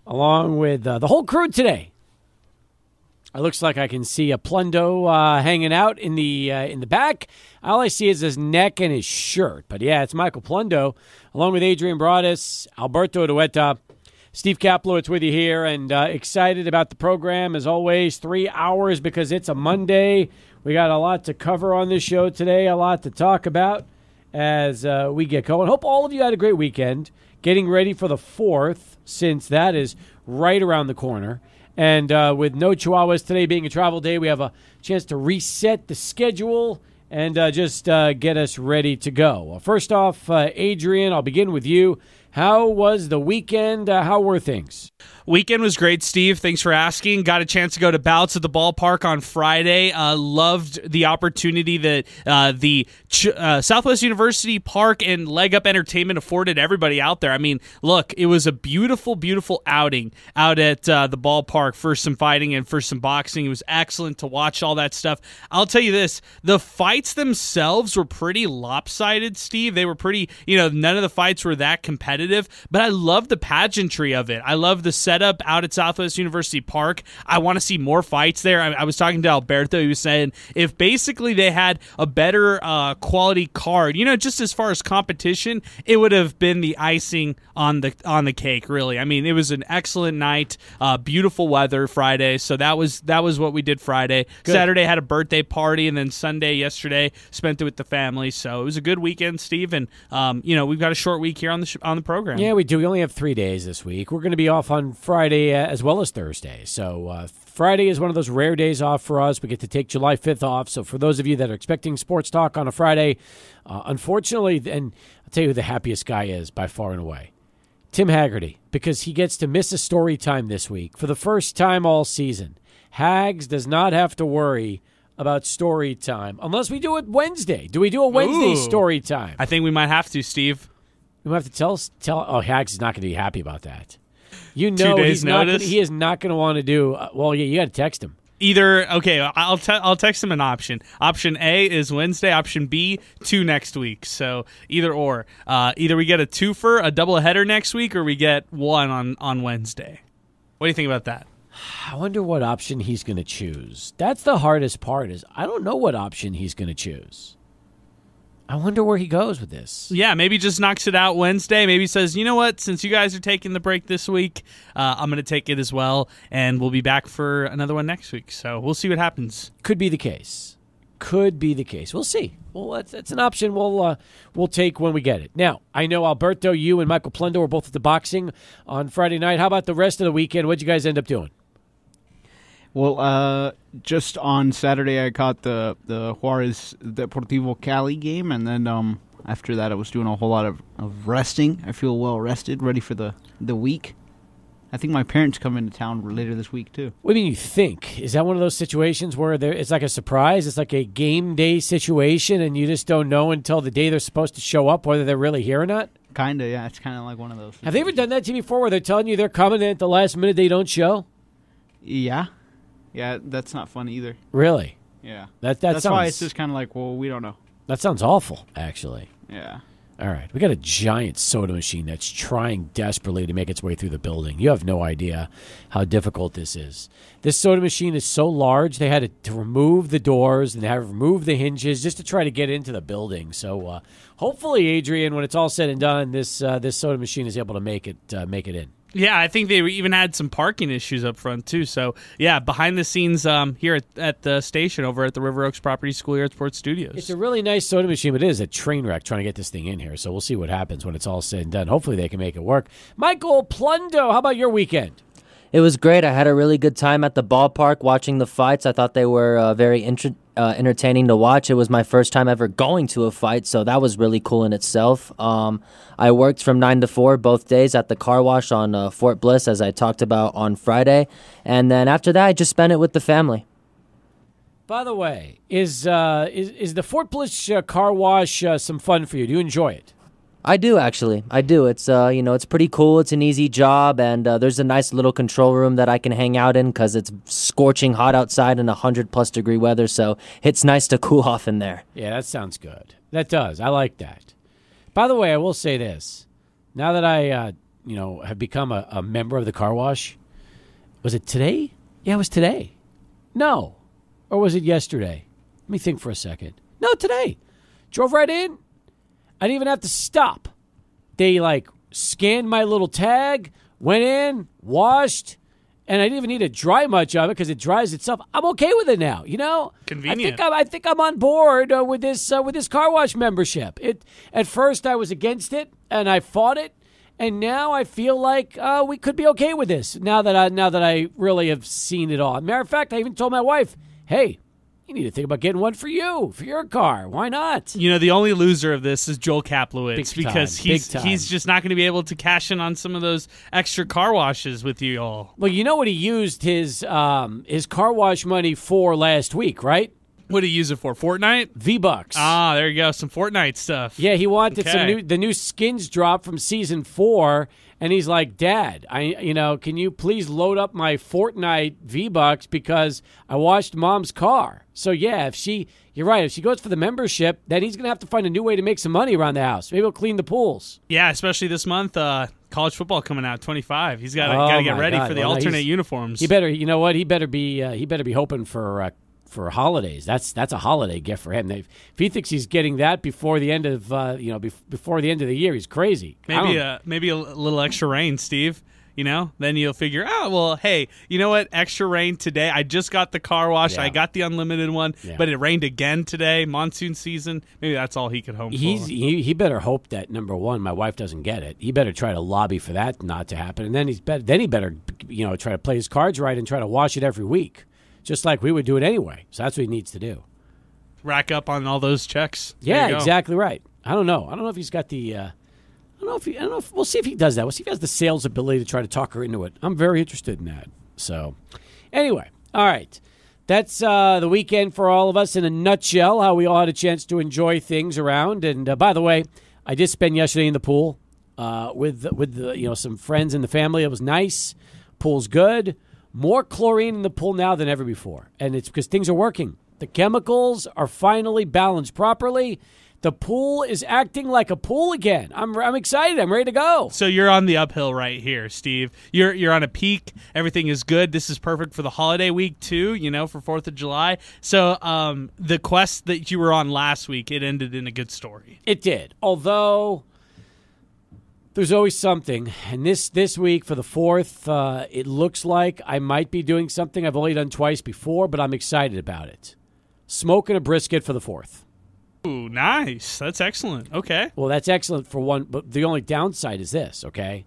along with the whole crew today. It looks like I can see a Plundo hanging out in the back. All I see is his neck and his shirt. But, yeah, it's Michael Plundo, along with Adrian Broadus, Alberto Duetta, Steve Kaplowitz with you here, and excited about the program, as always. 3 hours because it's a Monday. We got a lot to cover on this show today, a lot to talk about as we get going. Hope all of you had a great weekend, getting ready for the 4th, since that is right around the corner. And with no Chihuahuas today being a travel day, we have a chance to reset the schedule and just get us ready to go. Well, first off, Adrian, I'll begin with you. How was the weekend? How were things? Weekend was great, Steve. Thanks for asking. Got a chance to go to bouts at the ballpark on Friday. Loved the opportunity that the Southwest University Park and Leg Up Entertainment afforded everybody out there. I mean, look, it was a beautiful, beautiful outing out at the ballpark for some fighting and for some boxing. It was excellent to watch all that stuff. I'll tell you this, the fights themselves were pretty lopsided, Steve. They were pretty, none of the fights were that competitive, but I love the pageantry of it. I love the setup out at Southwest University Park. I want to see more fights there. I was talking to Alberto. He was saying if basically they had a better quality card, just as far as competition, it would have been the icing on the cake, really. I mean, it was an excellent night, beautiful weather Friday, so that was what we did Friday. Good. Saturday had a birthday party, and then Sunday yesterday spent it with the family, so it was a good weekend, Steve, and we've got a short week here on the program. Yeah, we do. We only have 3 days this week. We're going to be off on Friday as well as Thursday. So Friday is one of those rare days off for us. We get to take July 5th off. So for those of you that are expecting Sports Talk on a Friday, unfortunately, and I'll tell you who the happiest guy is by far and away, Tim Haggerty, because he gets to miss a story time this week for the first time all season. Hags does not have to worry about story time unless we do it Wednesday. Do we do a Wednesday story time? I think we might have to, Steve. We might have to tell. Oh, Hags is not going to be happy about that. 2 days notice. He is not going to want to do. You got to text him. I'll text him an option. Option A is Wednesday. Option B, 2 next week. So either or. Either we get a twofer, a doubleheader next week, or we get 1 on Wednesday. What do you think about that? I wonder what option he's going to choose. That's the hardest part. Is I don't know what option he's going to choose. I wonder where he goes with this. Yeah, maybe just knocks it out Wednesday. Maybe says, you know what, since you guys are taking the break this week, I'm going to take it as well, and we'll be back for another one next week. So we'll see what happens. Could be the case. We'll see. Well, that's an option we'll take when we get it. Now, I know, Alberto, you and Michael Plundo were both at the boxing on Friday night. How about the rest of the weekend? What'd you guys end up doing? Well, just on Saturday, I caught the Juarez Deportivo Cali game, and then after that, I was doing a whole lot of resting. I feel well rested, ready for the week. I think my parents come into town later this week, too. What do you mean you think? Is that one of those situations where it's like a surprise? It's like a game day situation, and you just don't know until the day they're supposed to show up whether they're really here or not? Kind of, yeah. It's kind of like one of those situations. Have they ever done that to you before where they're telling you they're coming in at the last minute they don't show? Yeah. Yeah, that's not fun either. Really? Yeah. That's why it's just kind of like, well, we don't know. That sounds awful, actually. Yeah. All right. We got a giant soda machine that's trying desperately to make its way through the building. You have no idea how difficult this is. This soda machine is so large, they had to remove the doors and have remove the hinges just to try to get into the building. So hopefully, Adrian, when it's all said and done, this soda machine is able to make it in. Yeah, I think they even had some parking issues up front, too. So, yeah, behind the scenes here at the station over at the River Oaks Property School here at Sports Studios. It's a really nice soda machine, but it is a train wreck trying to get this thing in here. So we'll see what happens when it's all said and done. Hopefully they can make it work. Michael Plundo, how about your weekend? It was great. I had a really good time at the ballpark watching the fights. I thought they were very entertaining to watch. It was my first time ever going to a fight, so that was really cool in itself. I worked from 9 to 4 both days at the car wash on Fort Bliss, as I talked about on Friday. And then after that, I just spent it with the family. By the way, is the Fort Bliss car wash some fun for you? Do you enjoy it? I do, actually. I do. It's it's pretty cool. It's an easy job, and there's a nice little control room that I can hang out in because it's scorching hot outside in 100+ degree weather, so it's nice to cool off in there. Yeah, that sounds good. That does. I like that. By the way, I will say this. Now that I have become a member of the car wash. Was it today? Yeah, it was today. No. Or was it yesterday? Let me think for a second. No, today. Drove right in. I didn't even have to stop. They, scanned my little tag, went in, washed, and I didn't even need to dry much of it because it dries itself. I'm okay with it now, Convenient. I think I'm on board with this car wash membership. At first, I was against it, and I fought it. And now I feel like we could be okay with this. Now that I really have seen it all. Matter of fact, I even told my wife, "Hey, you need to think about getting one for your car. Why not?" The only loser of this is Joel Kaplowitz Big because time. he's just not going to be able to cash in on some of those extra car washes with you all. Well, you know what he used his car wash money for last week, right? What do you use it for? Fortnite? V-Bucks. Ah, there you go. Some Fortnite stuff. Yeah, he wanted Okay. the new skins drop from season 4, and he's like, "Dad, can you please load up my Fortnite V-Bucks because I washed Mom's car." So yeah, you're right. If she goes for the membership, then he's gonna have to find a new way to make some money around the house. Maybe he'll clean the pools. Yeah, especially this month. College football coming out 25. He's got Oh, to get my ready God. for the Well, alternate uniforms. He better, you know what? He better be hoping for holidays. That's a holiday gift for him. If he thinks he's getting that before the end of before the end of the year, he's crazy. Maybe a little extra rain, Steve. Then you'll figure, oh, well, hey, you know what? Extra rain today. I just got the car wash. Yeah. I got the unlimited one, Yeah. but it rained again today, monsoon season. Maybe that's all he could hope for. He better hope that, number one, my wife doesn't get it. He better try to lobby for that not to happen, and then he better try to play his cards right and try to wash it every week, just like we would do it anyway. So that's what he needs to do. Rack up on all those checks. There Yeah, you go. exactly right. I don't know if he's got the. I don't know if we'll see if he does that. We'll see if he has the sales ability to try to talk her into it. I'm very interested in that. So, anyway, all right. That's the weekend for all of us in a nutshell, how we all had a chance to enjoy things around. And by the way, I did spend yesterday in the pool with some friends in the family. It was nice. Pool's good. More chlorine in the pool now than ever before. And it's because things are working. The chemicals are finally balanced properly. The pool is acting like a pool again. I'm excited. I'm ready to go. So you're on the uphill right here, Steve. You're on a peak. Everything is good. This is perfect for the holiday week too, for 4th of July. So the quest that you were on last week, it ended in a good story. It did. Although there's always something. And this week for the 4th, it looks like I might be doing something I've only done twice before, but I'm excited about it. Smoking a brisket for the 4th. Ooh, nice. That's excellent. Okay. Well, that's excellent for one, but the only downside is this, okay?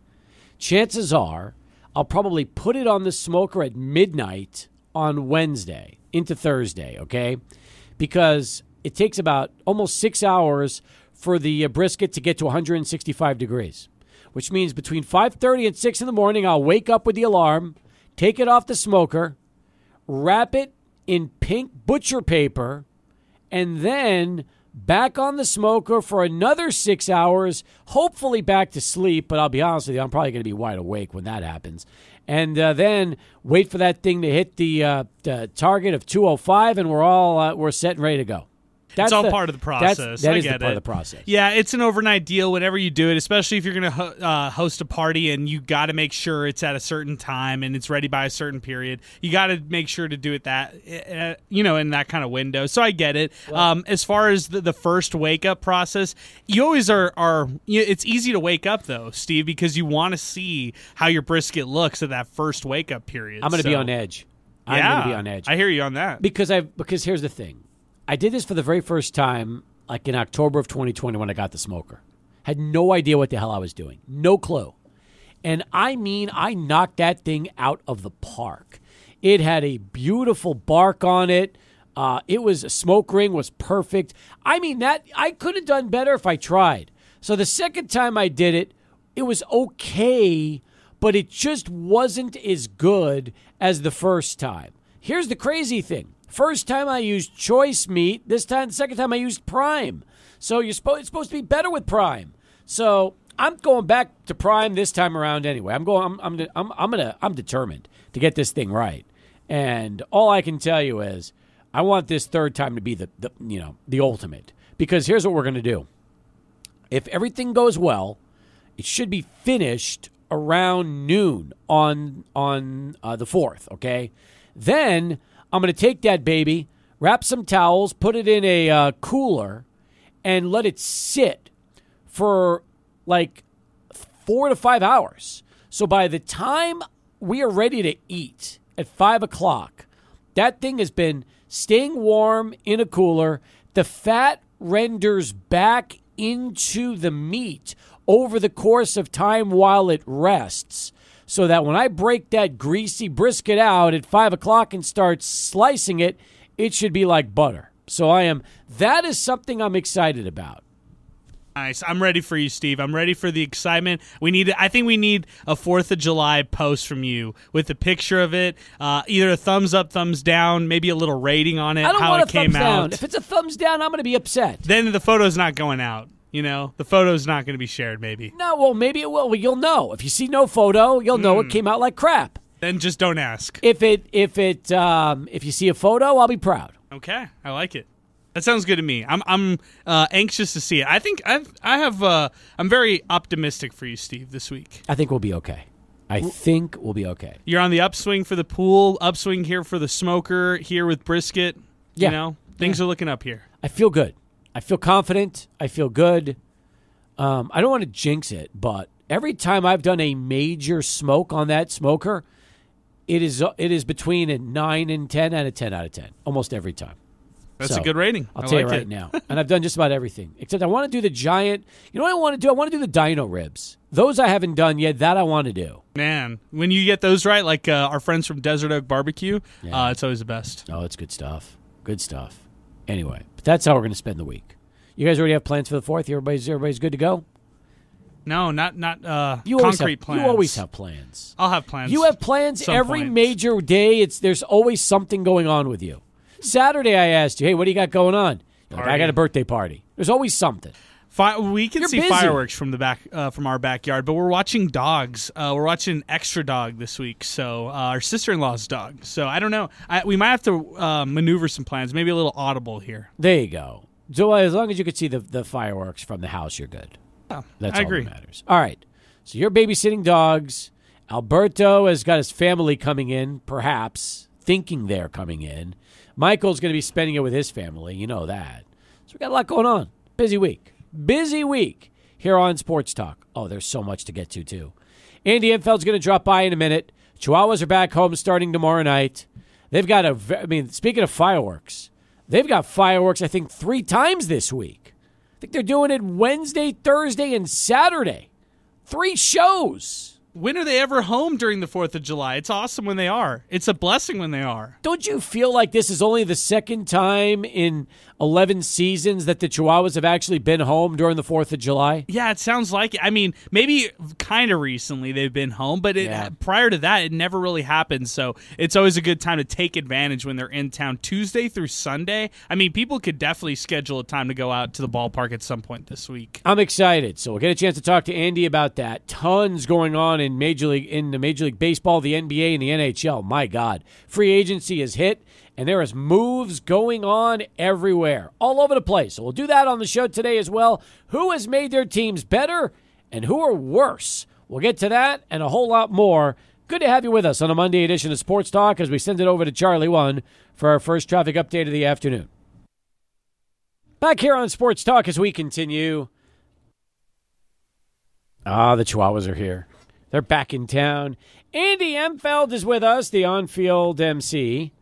Chances are I'll probably put it on the smoker at midnight on Wednesday into Thursday, okay? Because it takes about almost 6 hours for the brisket to get to 165 degrees, which means between 5:30 and 6 in the morning, I'll wake up with the alarm, take it off the smoker, wrap it in pink butcher paper, and then back on the smoker for another 6 hours, hopefully back to sleep, but I'll be honest with you, I'm probably going to be wide awake when that happens. And then wait for that thing to hit the target of 205, and we're set and ready to go. It's all part of the process. That I is get part it. of the process. Yeah, it's an overnight deal whenever you do it, especially if you're going to host a party and you got to make sure it's at a certain time and it's ready by a certain period. You got to make sure to do it that, in that kind of window. So I get it. Well, as far as the first wake up process, you always are it's easy to wake up though, Steve, because you want to see how your brisket looks at that first wake up period. I'm going to be on edge. I'm going to be on edge. I hear you on that. Because here's the thing. I did this for the very first time, like in October of 2020 when I got the smoker. Had no idea what the hell I was doing. No clue. And I knocked that thing out of the park. It had a beautiful bark on it. Smoke ring was perfect. That I could have done better if I tried. So the second time I did it, it was okay, but it just wasn't as good as the first time. Here's the crazy thing. First time I used choice meat. The second time I used prime. So it's supposed to be better with prime. So I'm going back to prime this time around anyway. I'm determined to get this thing right. And all I can tell you is I want this third time to be the ultimate. Because here's what we're going to do. If everything goes well, it should be finished around noon on the 4th, okay? Then I'm going to take that baby, wrap some towels, put it in a cooler, and let it sit for like 4 to 5 hours. So by the time we are ready to eat at 5 o'clock, that thing has been staying warm in a cooler. The fat renders back into the meat over the course of time while it rests, so that when I break that greasy brisket out at 5 o'clock and start slicing it, it should be like butter. So that is something I'm excited about. Nice. I'm ready for you, Steve. I'm ready for the excitement. I think we need a 4th of July post from you with a picture of it, either a thumbs up, thumbs down, maybe a little rating on it, I don't how want it a came thumbs out. down. If it's a thumbs down, I'm going to be upset. Then the photo's not going out. The photo's not going to be shared, maybe. No, well, maybe it will. Well, you'll know. If you see no photo, you'll know it came out like crap. Then just don't ask. If you see a photo, I'll be proud. Okay, I like it. That sounds good to me. I'm anxious to see it. I think I'm very optimistic for you, Steve, this week. I think we'll be okay. We'll be okay. You're on the upswing for the pool, upswing here for the smoker, here with brisket. Yeah. Things are looking up here. I feel good. I feel confident. I feel good. I don't want to jinx it, but every time I've done a major smoke on that smoker, it is between a 9 and 10 and a 10 out of 10, almost every time. That's a good rating. I'll tell you right now. And I've done just about everything, except I want to do the giant. You know what I want to do? I want to do the dino ribs. Those I haven't done yet. That I want to do. Man, when you get those right, like our friends from Desert Oak Barbecue, it's always the best. Oh, it's good stuff. Good stuff. Anyway, but that's how we're going to spend the week. You guys already have plans for the 4th? Everybody's good to go? No, not concrete plans. You always have plans. I'll have plans. You have plans every major day. There's always something going on with you. Saturday I asked you, hey, what do you got going on? Like, I got a birthday party. There's always something. We can see fireworks from the back, from our backyard, but we're watching dogs. We're watching Extra Dog this week, so our sister-in-law's dog. So I don't know. We might have to maneuver some plans, maybe a little audible here. There you go. So as long as you can see the fireworks from the house, you're good. Oh, That's I all agree. that matters. All right. So you're babysitting dogs. Alberto has got his family coming in, perhaps, thinking they're coming in. Michael's going to be spending it with his family. You know that. So we got a lot going on. Busy week. Busy week here on Sports Talk. Oh, there's so much to get to, too. Andy Imfeld's going to drop by in a minute. Chihuahuas are back home starting tomorrow night. They've got speaking of fireworks, they've got fireworks, I think, 3 times this week. I think they're doing it Wednesday, Thursday, and Saturday. 3 shows. When are they ever home during the 4th of July? It's awesome when they are. It's a blessing when they are. Don't you feel like this is only the second time in 11 seasons that the Chihuahuas have actually been home during the 4th of July? Yeah, it sounds like it. I mean, maybe kind of recently they've been home, but prior to that, it never really happened. So it's always a good time to take advantage when they're in town Tuesday through Sunday. I mean, people could definitely schedule a time to go out to the ballpark at some point this week. I'm excited. So we'll get a chance to talk to Andy about that. Tons going on in the Major League Baseball, the NBA, and the NHL. My God. Free agency is hit, and there is moves going on everywhere, all over the place. So we'll do that on the show today as well. Who has made their teams better and who are worse? We'll get to that and a whole lot more. Good to have you with us on a Monday edition of Sports Talk as we send it over to Charlie 1 for our first traffic update of the afternoon. Back here on Sports Talk as we continue. The Chihuahuas are here. They're back in town. Andy Imfeld is with us, the on-field MC.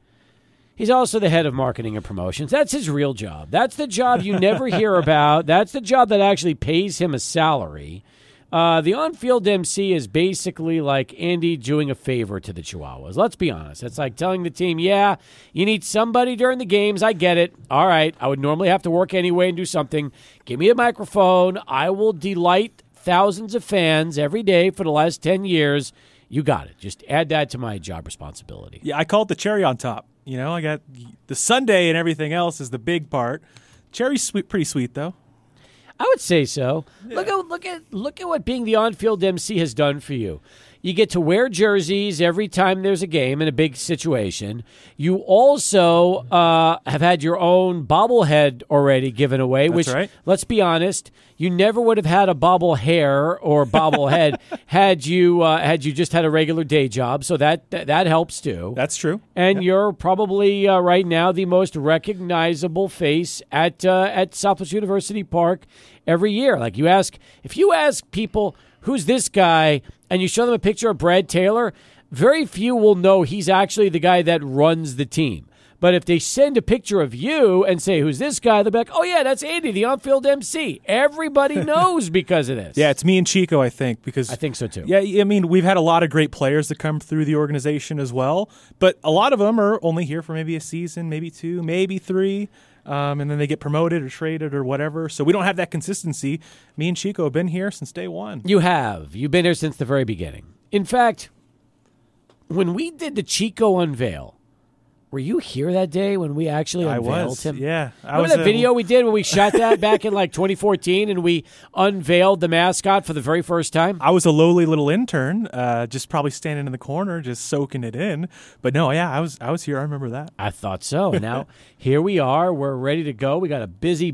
He's also the head of marketing and promotions. That's his real job. That's the job you never hear about. That's the job that actually pays him a salary. The on-field MC is basically like Andy doing a favor to the Chihuahuas. Let's be honest. It's like telling the team, yeah, you need somebody during the games. I get it. All right. I would normally have to work anyway and do something. Give me a microphone. I will delight thousands of fans every day for the last 10 years. You got it. Just add that to my job responsibility. Yeah, I call it the cherry on top. You know, I got the Sunday and everything else is the big part. Cherry's sweet, pretty sweet though. I would say so. Yeah. Look at what being the on-field MC has done for you. You get to wear jerseys every time there's a game in a big situation. You also have had your own bobblehead already given away, which, right. let's be honest, you never would have had a bobble hair or bobblehead had you just had a regular day job. So that helps too. That's true. And you're probably right now the most recognizable face at Southwest University Park every year. Like if you ask people who's this guy, and you show them a picture of Brad Taylor, very few will know he's actually the guy that runs the team. But if they send a picture of you and say, who's this guy? They'll be like, oh, yeah, that's Andy, the on-field MC. Everybody knows because of this. Yeah, it's me and Chico, I think. Because I think so, too. Yeah, I mean, we've had a lot of great players that come through the organization as well. But a lot of them are only here for maybe a season, maybe 2, maybe 3. And then they get promoted or traded or whatever. So we don't have that consistency. Me and Chico have been here since day one. You have. You've been here since the very beginning. In fact, when we did the Chico unveil, were you here that day when we actually unveiled him? Yeah. Remember that video we did when we shot that back in like 2014 and we unveiled the mascot for the very first time? I was a lowly little intern, just probably standing in the corner, just soaking it in. But no, yeah, I was here. I remember that. I thought so. Now, here we are. We're ready to go. We got a busy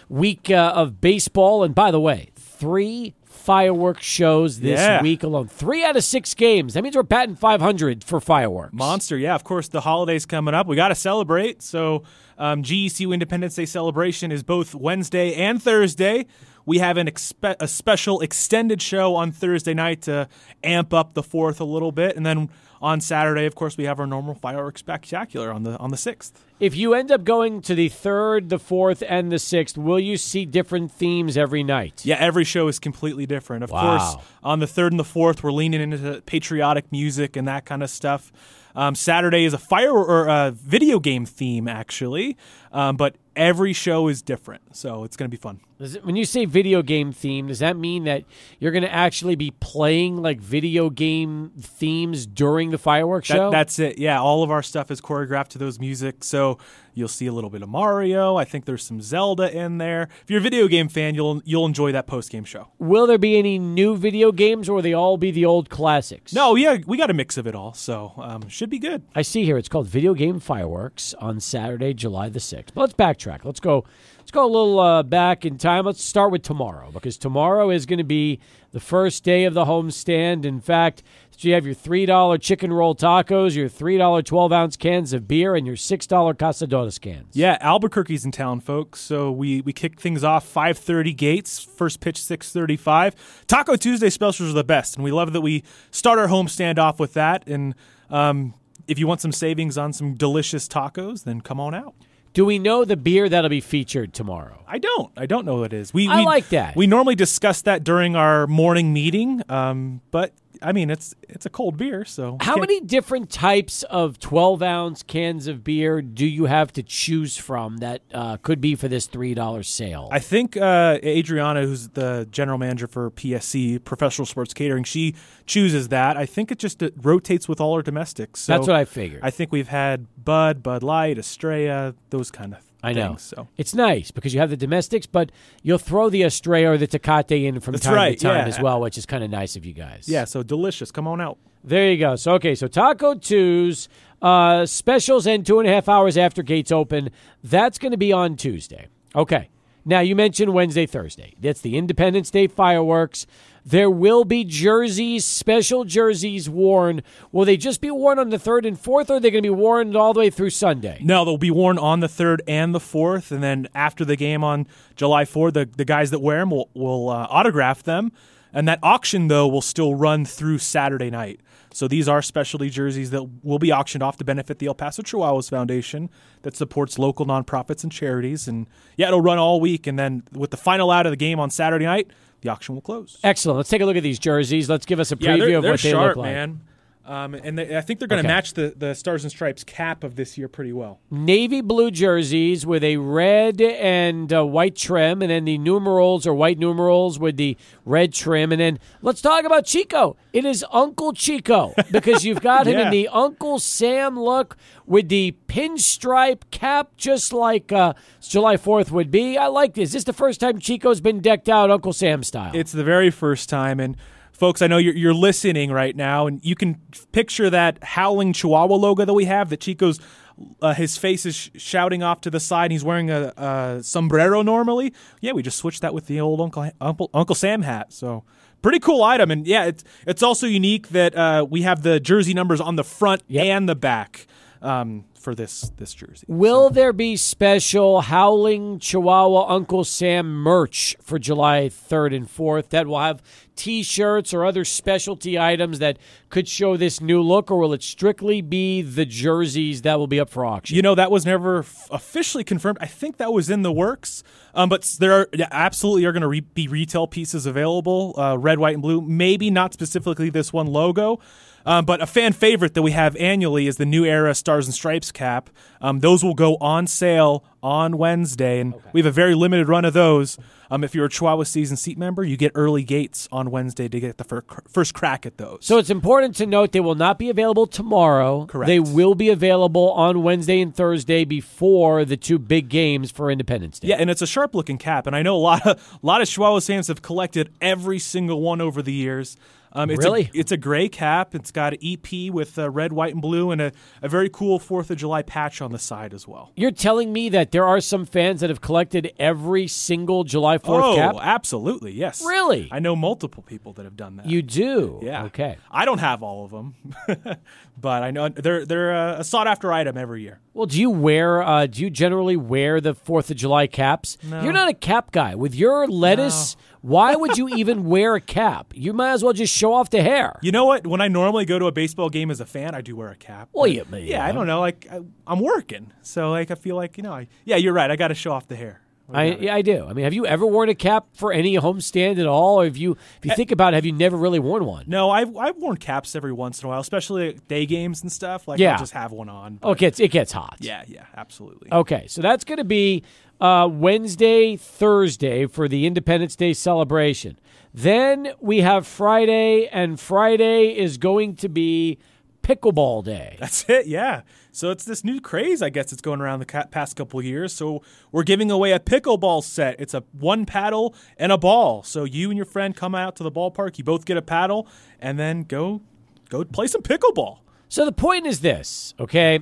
week of baseball. And by the way, 3 fireworks shows this week alone. 3 out of 6 games. That means we're batting 500 for fireworks. Monster, yeah. Of course, the holidays coming up. We got to celebrate. So GECU Independence Day celebration is both Wednesday and Thursday. We have a special extended show on Thursday night to amp up the 4th a little bit. And then on Saturday, of course, we have our normal fireworks spectacular on the 6th. If you end up going to the 3rd, the 4th, and the 6th, will you see different themes every night? Yeah, every show is completely different. Of course, on the 3rd and the 4th, we're leaning into patriotic music and that kind of stuff. Saturday is a video game theme, actually, but every show is different, so it's going to be fun. When you say video game theme, does that mean that you're going to actually be playing like video game themes during the fireworks show? That's it, yeah. All of our stuff is choreographed to those music, so you'll see a little bit of Mario. I think there's some Zelda in there. If you're a video game fan, you'll enjoy that post-game show. Will there be any new video games, or will they all be the old classics? No, yeah, we got a mix of it all, so should be good. I see here it's called Video Game Fireworks on Saturday, July the 6th. But let's backtrack. Let's go a little back in time. Let's start with tomorrow, because tomorrow is going to be the first day of the homestand. In fact, you have your $3 chicken roll tacos, your $3 12-ounce cans of beer, and your $6 Casadotas cans. Yeah, Albuquerque's in town, folks. So we kick things off 5:30 gates. First pitch 6:35. Taco Tuesday specials are the best, and we love that we start our homestand off with that. And if you want some savings on some delicious tacos, then come on out. Do we know the beer that'll be featured tomorrow? I don't know what it is. I like that. We normally discuss that during our morning meeting, but I mean, it's a cold beer, so. How many different types of 12-ounce cans of beer do you have to choose from that could be for this $3 sale? I think Adriana, who's the general manager for PSC, Professional Sports Catering, she chooses that. I think it rotates with all our domestics. So that's what I figured. I think we've had Bud Light, Estrella, those kind of things. I know. So. It's nice because you have the domestics, but you'll throw the Estrella or the Tecate in from time to time as well, which is kind of nice of you guys. Yeah, so delicious. Come on out. There you go. So Taco Tues, specials end 2.5 hours after gates open. That's going to be on Tuesday. Okay. Now, you mentioned Wednesday, Thursday. That's the Independence Day fireworks. There will be jerseys, special jerseys worn. Will they just be worn on the 3rd and 4th, or are they going to be worn all the way through Sunday? No, they'll be worn on the 3rd and the 4th, and then after the game on July 4th, the guys that wear them will autograph them. And that auction, though, will still run through Saturday night. So these are specialty jerseys that will be auctioned off to benefit the El Paso Chihuahuas Foundation that supports local nonprofits and charities. And, yeah, it'll run all week. And then with the final out of the game on Saturday night, the auction will close. Excellent. Let's take a look at these jerseys. Let's give us a preview of what they sharp, look like. Man. And I think they're going to match the Stars and Stripes cap of this year pretty well. Navy blue jerseys with a red and white trim, and then the numerals or white numerals with the red trim. And then let's talk about Chico. It is Uncle Chico because you've got him in the Uncle Sam look with the pinstripe cap, just like July 4th would be. I like this. Is this the first time Chico's been decked out Uncle Sam style? It's the very first time, and folks, I know you're listening right now, and you can picture that howling Chihuahua logo that we have, that Chico's his face is shouting off to the side, and he's wearing a sombrero normally. Yeah, we just switched that with the old Uncle Sam hat. So pretty cool item. And yeah, it's also unique that we have the jersey numbers on the front and the back for this jersey. Will there be special Howling Chihuahua Uncle Sam merch for July 3rd and 4th that will have T-shirts or other specialty items that could show this new look, or will it strictly be the jerseys that will be up for auction? You know, that was never officially confirmed. I think that was in the works, but there absolutely are going to be retail pieces available, red, white, and blue. Maybe not specifically this one logo. But a fan favorite that we have annually is the New Era Stars and Stripes cap. Those will go on sale on Wednesday, and we have a very limited run of those. If you're a Chihuahua season seat member, you get early gates on Wednesday to get the first crack at those. So it's important to note they will not be available tomorrow. Correct. They will be available on Wednesday and Thursday before the two big games for Independence Day. Yeah, and it's a sharp-looking cap, and I know a lot of Chihuahua fans have collected every single one over the years. Really? It's a gray cap. It's got an EP with red, white, and blue, and a very cool 4th of July patch on the side as well. You're telling me that there are some fans that have collected every single July 4th cap? Oh, absolutely, yes. Really? I know multiple people that have done that. You do? Yeah. Okay. I don't have all of them, but I know they're a sought-after item every year. Well, do you generally wear the 4th of July caps? No. You're not a cap guy. With your lettuce, why would you even wear a cap? You might as well just show off the hair. You know what? When I normally go to a baseball game as a fan, I do wear a cap. Well, I don't know. Like I'm working, so I feel like you're right. I got to show off the hair. I do. I mean, have you ever worn a cap for any homestand at all? Or if you think about it, have you never really worn one? No, I've worn caps every once in a while, especially at day games and stuff. I'll just have one on. But it gets hot. Yeah, absolutely. Okay, so that's going to be Wednesday, Thursday for the Independence Day celebration. Then we have Friday, and Friday is going to be Pickleball Day. That's it, yeah. So it's this new craze, I guess, that's going around the past couple of years. So we're giving away a pickleball set. It's a one paddle and a ball. So you and your friend come out to the ballpark, you both get a paddle, and then go play some pickleball. So the point is this, okay?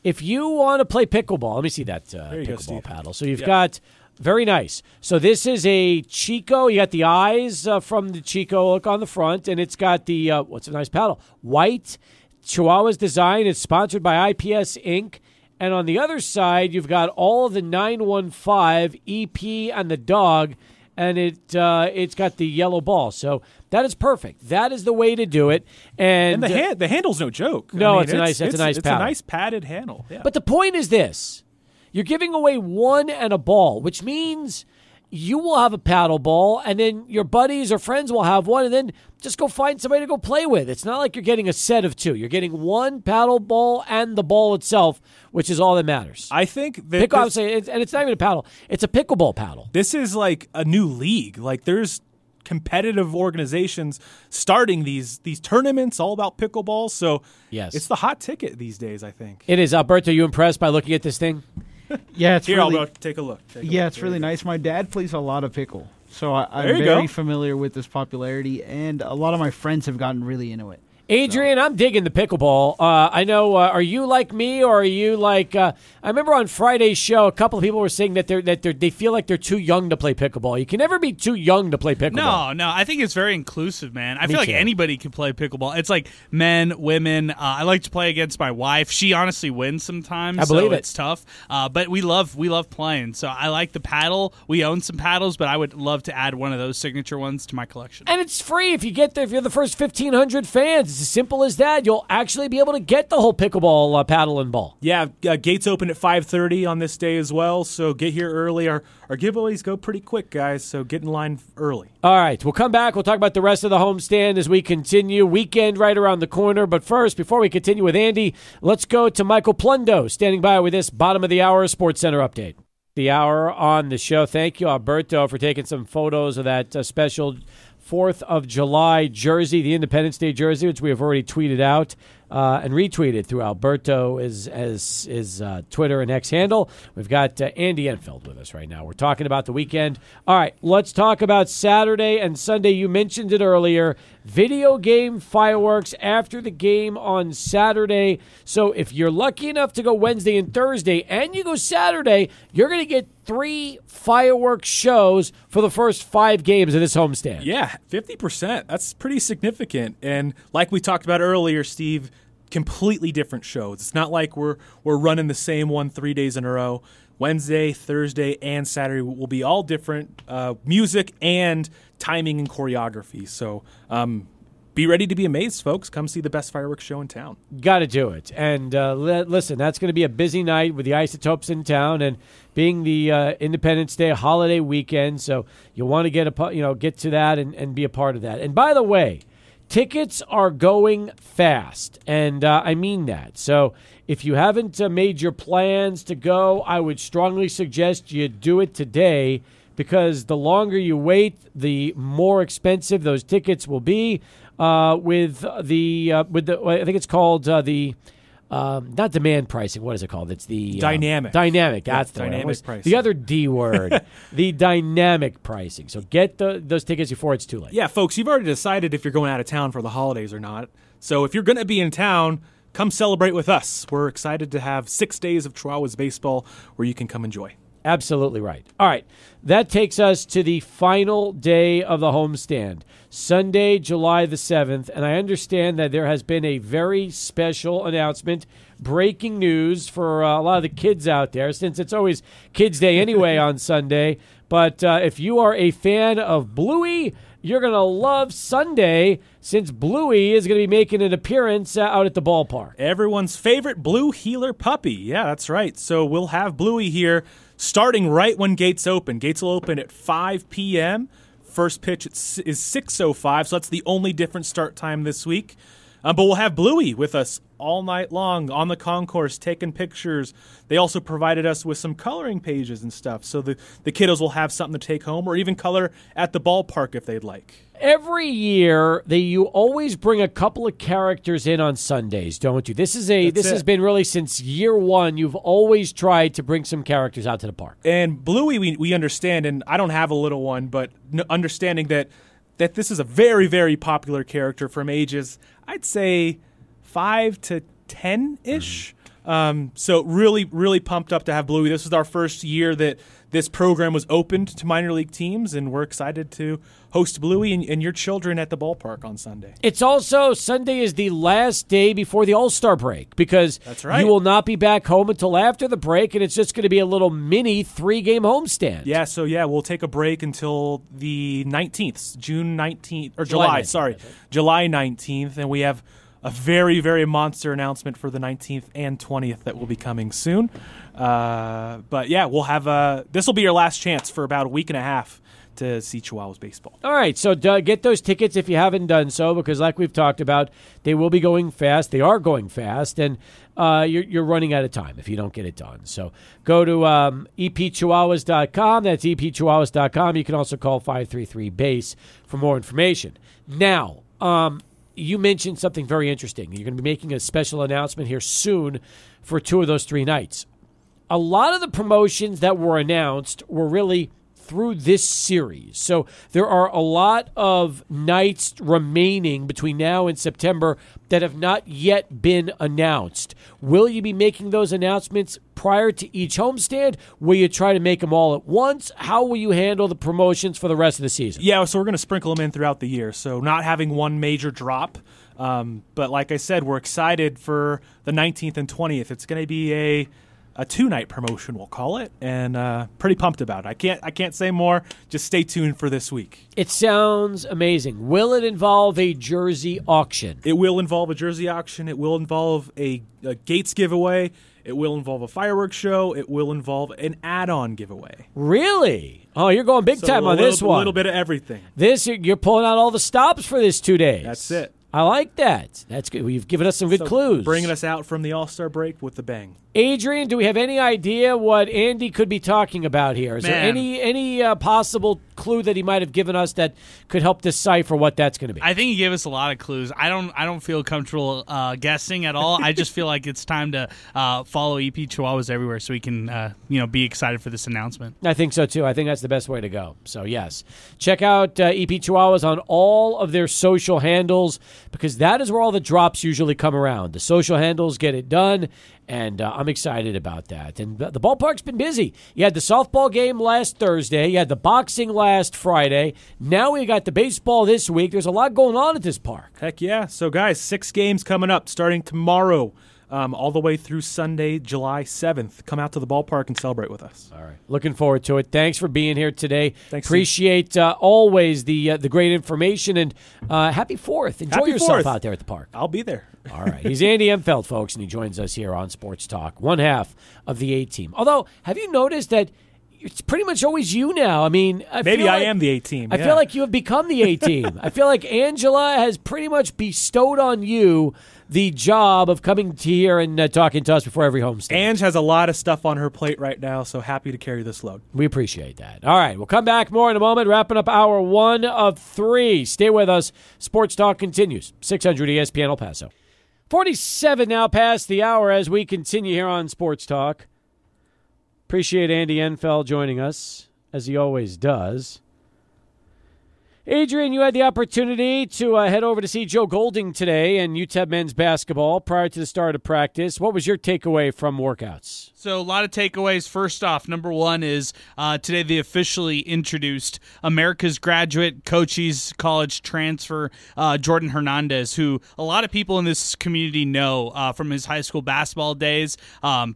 If you want to play pickleball, let me see that pickleball paddle. So you've got, very nice. So this is a Chico. You got the eyes from the Chico look on the front, and it's got the, what's a nice paddle? White Chihuahua's design. It's sponsored by IPS Inc. And on the other side, you've got all of the 915 EP and the dog, and it's got the yellow ball. So that is perfect. That is the way to do it. And the handle's no joke. No, it's a nice paddle. It's a nice padded handle. Yeah. But the point is this. You're giving away one and a ball, which means you will have a paddle ball, and then your buddies or friends will have one, and then just go find somebody to go play with. It's not like you're getting a set of two. You're getting one paddle ball and the ball itself, which is all that matters. I think that and it's not even a paddle. It's a pickleball paddle. This is like a new league. Like there's competitive organizations starting these tournaments all about pickleball. So yes, it's the hot ticket these days, I think. It is. Alberto, are you impressed by looking at this thing? Yeah, it's really, I'll go take a look. It's really nice. My dad plays a lot of pickle, so I'm There you very go. familiar with this popularity, and a lot of my friends have gotten really into it. Adrian, I'm digging the pickleball. I know. Are you like me, or are you like? I remember on Friday's show, a couple of people were saying that they feel like they're too young to play pickleball. You can never be too young to play pickleball. No. I think it's very inclusive, man. I Me feel like too. anybody can play pickleball. It's like men, women. I like to play against my wife. She honestly wins sometimes. I believe so it. It's tough, but we love playing. So I like the paddle. We own some paddles, but I would love to add one of those signature ones to my collection. And it's free if you get there. If you're the first 1,500 fans, it's as simple as that. You'll actually be able to get the whole pickleball paddle and ball. Yeah, gates open at 5:30 on this day as well, so get here early. Our giveaways go pretty quick, guys, so get in line early. All right, we'll come back. We'll talk about the rest of the homestand as we continue. Weekend right around the corner. But first, before we continue with Andy, let's go to Michael Plundo standing by with this bottom of the hour Sports Center update. The hour on the show. Thank you, Alberto, for taking some photos of that special 4th of July jersey, the Independence Day jersey, which we have already tweeted out. and retweeted through Alberto as his Twitter and X handle. We've got Andy Imfeld with us right now. We're talking about the weekend. All right, let's talk about Saturday and Sunday. You mentioned it earlier. Video game fireworks after the game on Saturday. So if you're lucky enough to go Wednesday and Thursday and you go Saturday, you're going to get 3 fireworks shows for the first 5 games of this homestand. Yeah, 50%. That's pretty significant. And like we talked about earlier, Steve, completely different shows. It's not like we're running the same one 3 days in a row. Wednesday, Thursday, and Saturday will be all different music and timing and choreography. So be ready to be amazed, folks. Come see the best fireworks show in town. Got to do it. And listen, that's going to be a busy night with the Isotopes in town and being the Independence Day holiday weekend. So you'll want to get to that and be a part of that. And by the way, tickets are going fast, and I mean that. So if you haven't made your plans to go, I would strongly suggest you do it today, because the longer you wait, the more expensive those tickets will be. With the I think it's called not demand pricing. What is it called? It's the dynamic. Dynamic. That's the the dynamic word. pricing. The other D word. The dynamic pricing. So get those tickets before it's too late. Yeah, folks, you've already decided if you're going out of town for the holidays or not. So if you're going to be in town, come celebrate with us. We're excited to have 6 days of Chihuahuas baseball where you can come enjoy. Absolutely right. All right. That takes us to the final day of the homestand, Sunday, July the 7th. And I understand that there has been a very special announcement, breaking news for a lot of the kids out there, since it's always Kids Day anyway on Sunday. But if you are a fan of Bluey, you're going to love Sunday, since Bluey is going to be making an appearance out at the ballpark. Everyone's favorite blue heeler puppy. Yeah, that's right. So we'll have Bluey here starting right when gates open. Gates will open at 5 p.m. First pitch is 6:05, so that's the only different start time this week. But we'll have Bluey with us all night long on the concourse, taking pictures. They also provided us with some coloring pages and stuff, so the kiddos will have something to take home, or even color at the ballpark if they'd like. Every year, you always bring a couple of characters in on Sundays, don't you? This has been really since year one. You've always tried to bring some characters out to the park. And Bluey, we understand, and I don't have a little one, but understanding that this is a very, very popular character from ages, I'd say 5 to 10-ish. So really, really pumped up to have Bluey. This was our first year that this program was opened to minor league teams, and we're excited to host Bluey and your children at the ballpark on Sunday. It's also, Sunday is the last day before the All-Star break, because that's right. You will not be back home until after the break, and it's just going to be a little mini 3-game homestand. Yeah, so we'll take a break until the 19th, July 19th, and we have a very, very monster announcement for the 19th and 20th that will be coming soon. But yeah, we'll have this will be your last chance for about a week and a half to see Chihuahuas baseball. All right, so get those tickets if you haven't done so, because like we've talked about, they will be going fast. They are going fast, and you're running out of time if you don't get it done. So go to epchihuahuas.com. That's epchihuahuas.com. You can also call 533-BASE for more information. Now, you mentioned something very interesting. You're going to be making a special announcement here soon for 2 of those 3 nights. A lot of the promotions that were announced were really through this series. So there are a lot of nights remaining between now and September that have not yet been announced. Will you be making those announcements prior to each homestand? Will you try to make them all at once? How will you handle the promotions for the rest of the season? Yeah, so we're going to sprinkle them in throughout the year. So not having one major drop. But like I said, we're excited for the 19th and 20th. It's going to be a 2-night promotion, we'll call it, and pretty pumped about it. I can't say more. Just stay tuned for this week. It sounds amazing. Will it involve a jersey auction? It will involve a jersey auction. It will involve a Gates giveaway. It will involve a fireworks show. It will involve an add-on giveaway. Really? Oh, you're going big time on this one. A little bit of everything. You're pulling out all the stops for this 2 days. That's it. I like that. That's good. You've given us some good clues. Bringing us out from the All-Star break with the bang. Adrian, do we have any idea what Andy could be talking about here? Is there any possible clue that he might have given us that could help decipher what that's going to be? I think he gave us a lot of clues. I don't feel comfortable guessing at all. I just feel like it's time to follow EP Chihuahuas everywhere so we can be excited for this announcement. I think so too. I think that's the best way to go. So yes, check out EP Chihuahuas on all of their social handles, because that is where all the drops usually come around. The social handles get it done, and I'm excited about that. And the ballpark's been busy. You had the softball game last Thursday. You had the boxing last Friday. Now we got the baseball this week. There's a lot going on at this park. Heck yeah. So, guys, 6 games coming up starting tomorrow all the way through Sunday, July 7th. Come out to the ballpark and celebrate with us. All right. Looking forward to it. Thanks for being here today. Thanks. Appreciate always the great information, and happy 4th. Enjoy yourself out there at the park. I'll be there. All right. He's Andy Imfeld, folks, and he joins us here on Sports Talk, one half of the A-Team. Although, have you noticed that it's pretty much always you now? I mean, I am the A-Team. I feel like you have become the A-Team. I feel like Angela has pretty much bestowed on you the job of coming here and talking to us before every homestand. Ange has a lot of stuff on her plate right now, so happy to carry this load. We appreciate that. All right, we'll come back more in a moment, wrapping up hour 1 of 3. Stay with us. Sports Talk continues. 600 ESPN El Paso. 47 now past the hour as we continue here on Sports Talk. Appreciate Andy Enfield joining us, as he always does. Adrian, you had the opportunity to head over to see Joe Golding today in UTEP men's basketball prior to the start of practice. What was your takeaway from workouts? So a lot of takeaways. First off, number one is today they officially introduced America's graduate Cochise College transfer, Jordan Hernandez, who a lot of people in this community know from his high school basketball days,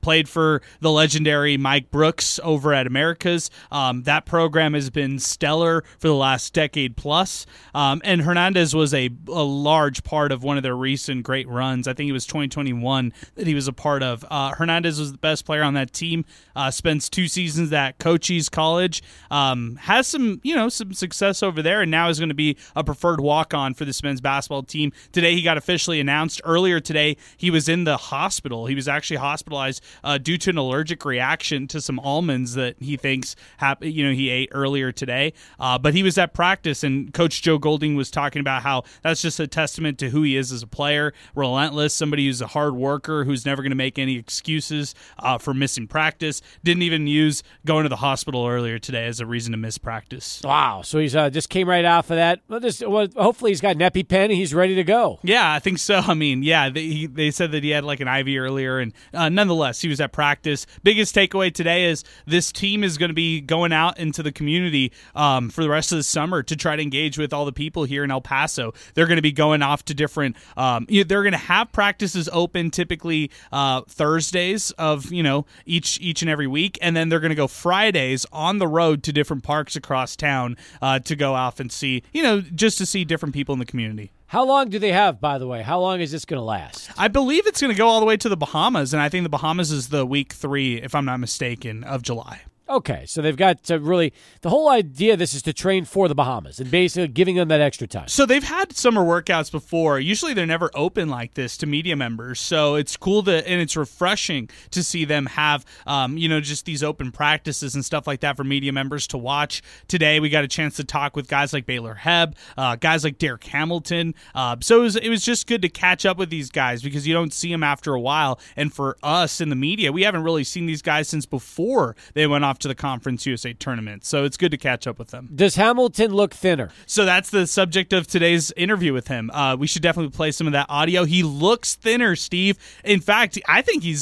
played for the legendary Mike Brooks over at America's. That program has been stellar for the last decade plus. And Hernandez was a large part of one of their recent great runs. I think it was 2021 that he was a part of. Hernandez was the best player on that team, spends 2 seasons at Cochise College, has some success over there, and now is going to be a preferred walk-on for this men's basketball team. Today he got officially announced. Earlier today he was in the hospital. He was actually hospitalized due to an allergic reaction to some almonds that he thinks he ate earlier today. But he was at practice, and Coach Joe Golding was talking about how that's just a testament to who he is as a player, relentless, somebody who's a hard worker, who's never going to make any excuses for missing practice. Didn't even use going to the hospital earlier today as a reason to miss practice. Wow. So he's just came right off of that. Hopefully he's got an EpiPen and he's ready to go. Yeah, I think so. I mean, yeah, they said that he had like an IV earlier, and nonetheless, he was at practice. Biggest takeaway today is this team is going to be going out into the community for the rest of the summer to try to engage with all the people here in El Paso. They're going to be going off to different they're going to have practices open typically Thursdays of each and every week, and then they're going to go Fridays on the road to different parks across town to go off and see, just to see different people in the community. How long do they have, by the way? How long is this going to last? I believe it's going to go all the way to the Bahamas, and I think the Bahamas is the week 3, if I'm not mistaken, of July. Okay, so they've got to really – the whole idea of this is to train for the Bahamas and basically giving them that extra time. So they've had summer workouts before. Usually they're never open like this to media members, so it's cool and it's refreshing to see them have, just these open practices and stuff like that for media members to watch. Today we got a chance to talk with guys like Baylor Hebb, guys like Derek Hamilton. So it was just good to catch up with these guys because you don't see them after a while. And for us in the media, we haven't really seen these guys since before they went off to the Conference USA tournament, so it's good to catch up with them. Does Hamilton look thinner? So that's the subject of today's interview with him. We should definitely play some of that audio. He looks thinner, Steve. In fact, I think he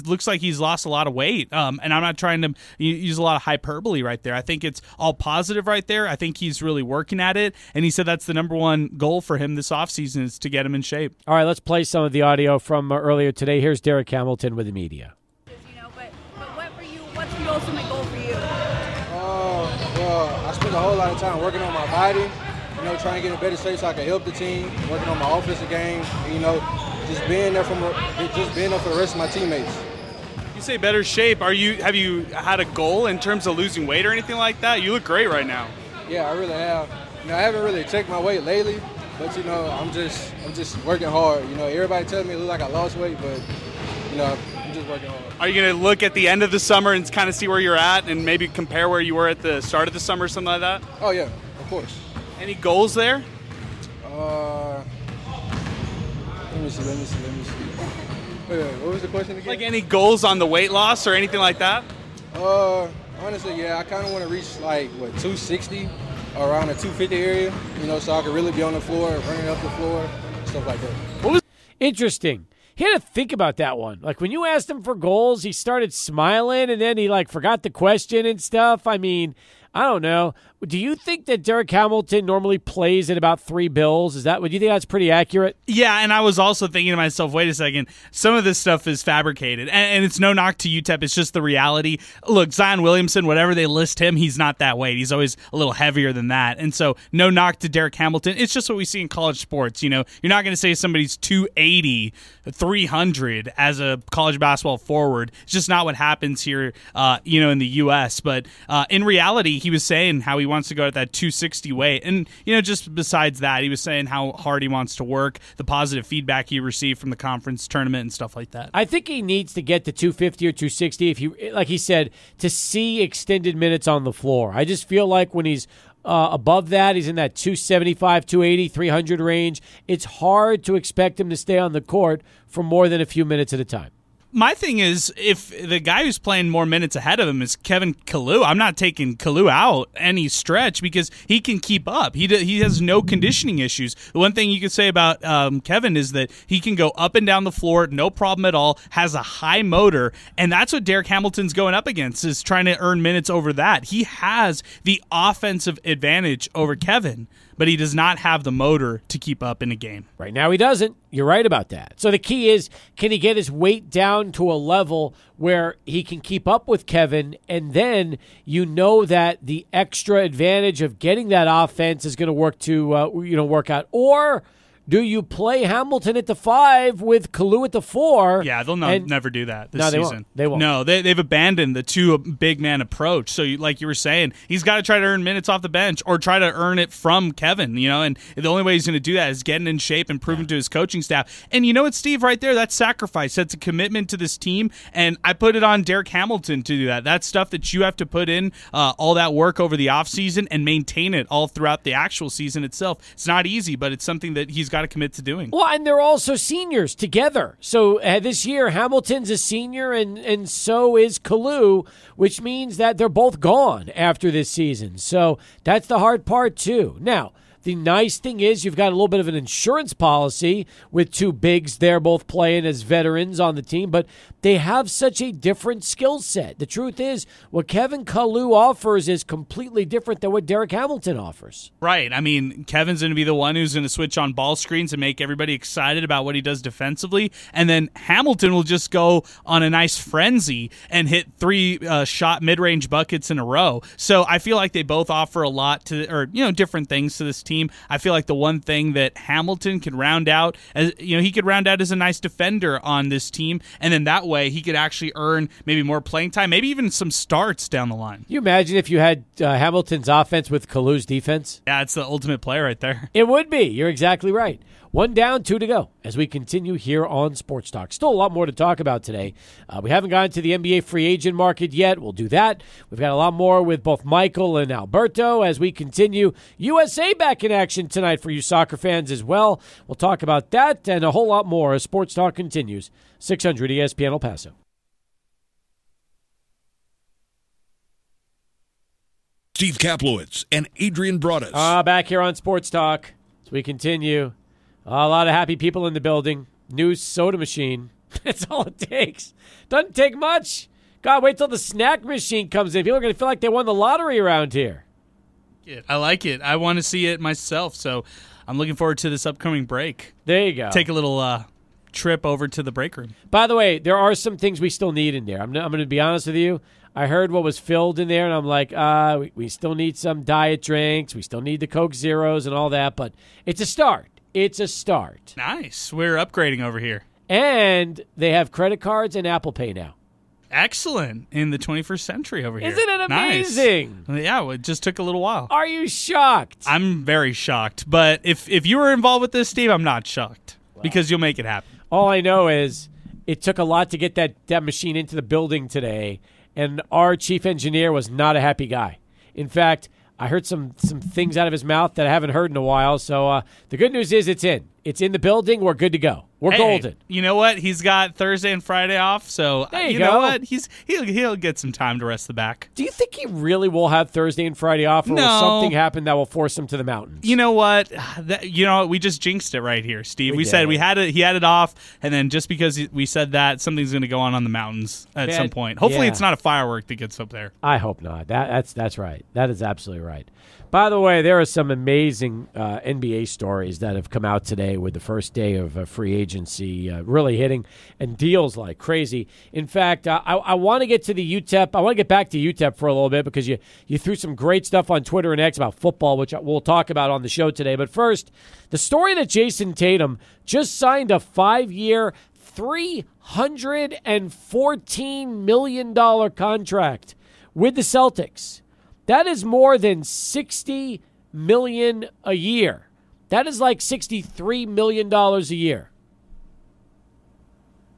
looks like he's lost a lot of weight, and I'm not trying to use a lot of hyperbole right there. I think it's all positive right there. I think he's really working at it, and he said that's the number one goal for him this offseason is to get him in shape. All right, let's play some of the audio from earlier today. Here's Derek Hamilton with the media. What's the ultimate goal for you? Well, I spend a whole lot of time working on my body, trying to get in better shape so I can help the team, working on my offensive game, just being there for the rest of my teammates. You say better shape. Have you had a goal in terms of losing weight or anything like that? You look great right now. Yeah, I really have. I haven't really checked my weight lately, but I'm just working hard. Everybody tells me it looks like I lost weight, but I'm just working hard. Are you going to look at the end of the summer and kind of see where you're at and maybe compare where you were at the start of the summer or something like that? Oh, yeah, of course. Any goals there? Let me see. Wait, what was the question again? Like any goals on the weight loss or anything like that? Honestly, yeah, I kind of want to reach 260, around the 250 area, so I could really be on the floor, running up the floor, stuff like that. Interesting. He had to think about that one. Like, when you asked him for goals, he started smiling, and then he, forgot the question and stuff. I mean, I don't know. Do you think that Derek Hamilton normally plays at about 3 bills? Would you think that's pretty accurate? Yeah, and I was also thinking to myself, wait a second, some of this stuff is fabricated, and it's no knock to UTEP, it's just the reality. Look, Zion Williamson, whatever they list him, he's not that weight. He's always a little heavier than that, and so no knock to Derek Hamilton. It's just what we see in college sports. You're not going to say somebody's 280, 300 as a college basketball forward. It's just not what happens here, in the U.S., but in reality, he was saying how he wants to go at that 260 weight. And, just besides that, he was saying how hard he wants to work, the positive feedback he received from the conference tournament and stuff like that. I think he needs to get to 250 or 260, if he, like he said, to see extended minutes on the floor. I just feel like when he's above that, he's in that 275, 280, 300 range. It's hard to expect him to stay on the court for more than a few minutes at a time. My thing is, if the guy who's playing more minutes ahead of him is Kevin Kalu, I'm not taking Kalu out any stretch because he can keep up. He has no conditioning issues. The one thing you could say about Kevin is that he can go up and down the floor, no problem at all, has a high motor, and that's what Derek Hamilton's going up against, is trying to earn minutes over that. He has the offensive advantage over Kevin, but he does not have the motor to keep up in a game. Right now he doesn't. You're right about that. So the key is, can he get his weight down to a level where he can keep up with Kevin, and then that the extra advantage of getting that offense is going to work out. Or do you play Hamilton at the 5 with Kalu at the 4? Yeah, they'll never do that this season. They won't. No, they've abandoned the 2 big man approach. So, like you were saying, he's got to try to earn minutes off the bench or try to earn it from Kevin, and the only way he's going to do that is getting in shape and proving to his coaching staff. And you know what, Steve, right there, that's sacrifice. That's a commitment to this team, and I put it on Derek Hamilton to do that. That's stuff that you have to put in all that work over the offseason and maintain it all throughout the actual season itself. It's not easy, but it's something that he's got to commit to doing. Well, and they're also seniors together. So this year, Hamilton's a senior, and so is Kalu, which means that they're both gone after this season. So that's the hard part, too. Now, the nice thing is you've got a little bit of an insurance policy with 2 bigs there both playing as veterans on the team, but they have such a different skill set. The truth is, what Kevin Kalu offers is completely different than what Derek Hamilton offers. Right. I mean, Kevin's going to be the one who's going to switch on ball screens and make everybody excited about what he does defensively, and then Hamilton will just go on a nice frenzy and hit 3 shot mid-range buckets in a row. So I feel like they both offer a lot different things to this team. I feel like the one thing that Hamilton can round out, as he could round out as a nice defender on this team, and then that way he could actually earn maybe more playing time, maybe even some starts down the line. Can you imagine if you had Hamilton's offense with Kalu's defense? Yeah, it's the ultimate play right there. It would be. You're exactly right. 1 down, 2 to go as we continue here on SportsTalk. Still a lot more to talk about today. We haven't gotten to the NBA free agent market yet. We'll do that. We've got a lot more with both Michael and Alberto as we continue. USA back in action tonight for you soccer fans as well. We'll talk about that and a whole lot more as SportsTalk continues. 600 ESPN El Paso. Steve Kaplowitz and Adrian Broadus. Back here on SportsTalk as we continue. A lot of happy people in the building. New soda machine. That's all it takes. Doesn't take much. God, wait till the snack machine comes in. People are going to feel like they won the lottery around here. I like it. I want to see it myself, so I'm looking forward to this upcoming break. There you go. Take a little trip over to the break room. By the way, there are some things we still need in there. I'm going to be honest with you. I heard what was filled in there, and I'm like, we still need some diet drinks. We still need the Coke Zeros and all that, but it's a start. It's a start. Nice. We're upgrading over here. And they have credit cards and Apple Pay now. Excellent. In the 21st century over here. Isn't it amazing? Nice. Yeah, it just took a little while. Are you shocked? I'm very shocked. But if you were involved with this, Steve, I'm not shocked because you'll make it happen. All I know is it took a lot to get that machine into the building today, and our chief engineer was not a happy guy. In fact, I heard some things out of his mouth that I haven't heard in a while. So the good news is it's in. It's in the building. We're good to go. We're golden. You know what? He's got Thursday and Friday off, so there you know go. what? He'll get some time to rest the back. Do you think he really will have Thursday and Friday off, or will something happen that will force him to the mountains? You know what? We just jinxed it right here, Steve. We said he had it off, and then just because we said that, something's going to go on the mountains at some point. Hopefully, it's not a firework that gets up there. I hope not. That's right. That is absolutely right. By the way, there are some amazing NBA stories that have come out today with the first day of free agency really hitting, and deals like crazy. In fact, I want to get to the UTEP. I want to get back to UTEP for a little bit because you threw some great stuff on Twitter and X about football, which we'll talk about on the show today. But first, the story that Jason Tatum just signed a 5-year, $314 million contract with the Celtics. That is more than $60 million a year. That is like $63 million a year.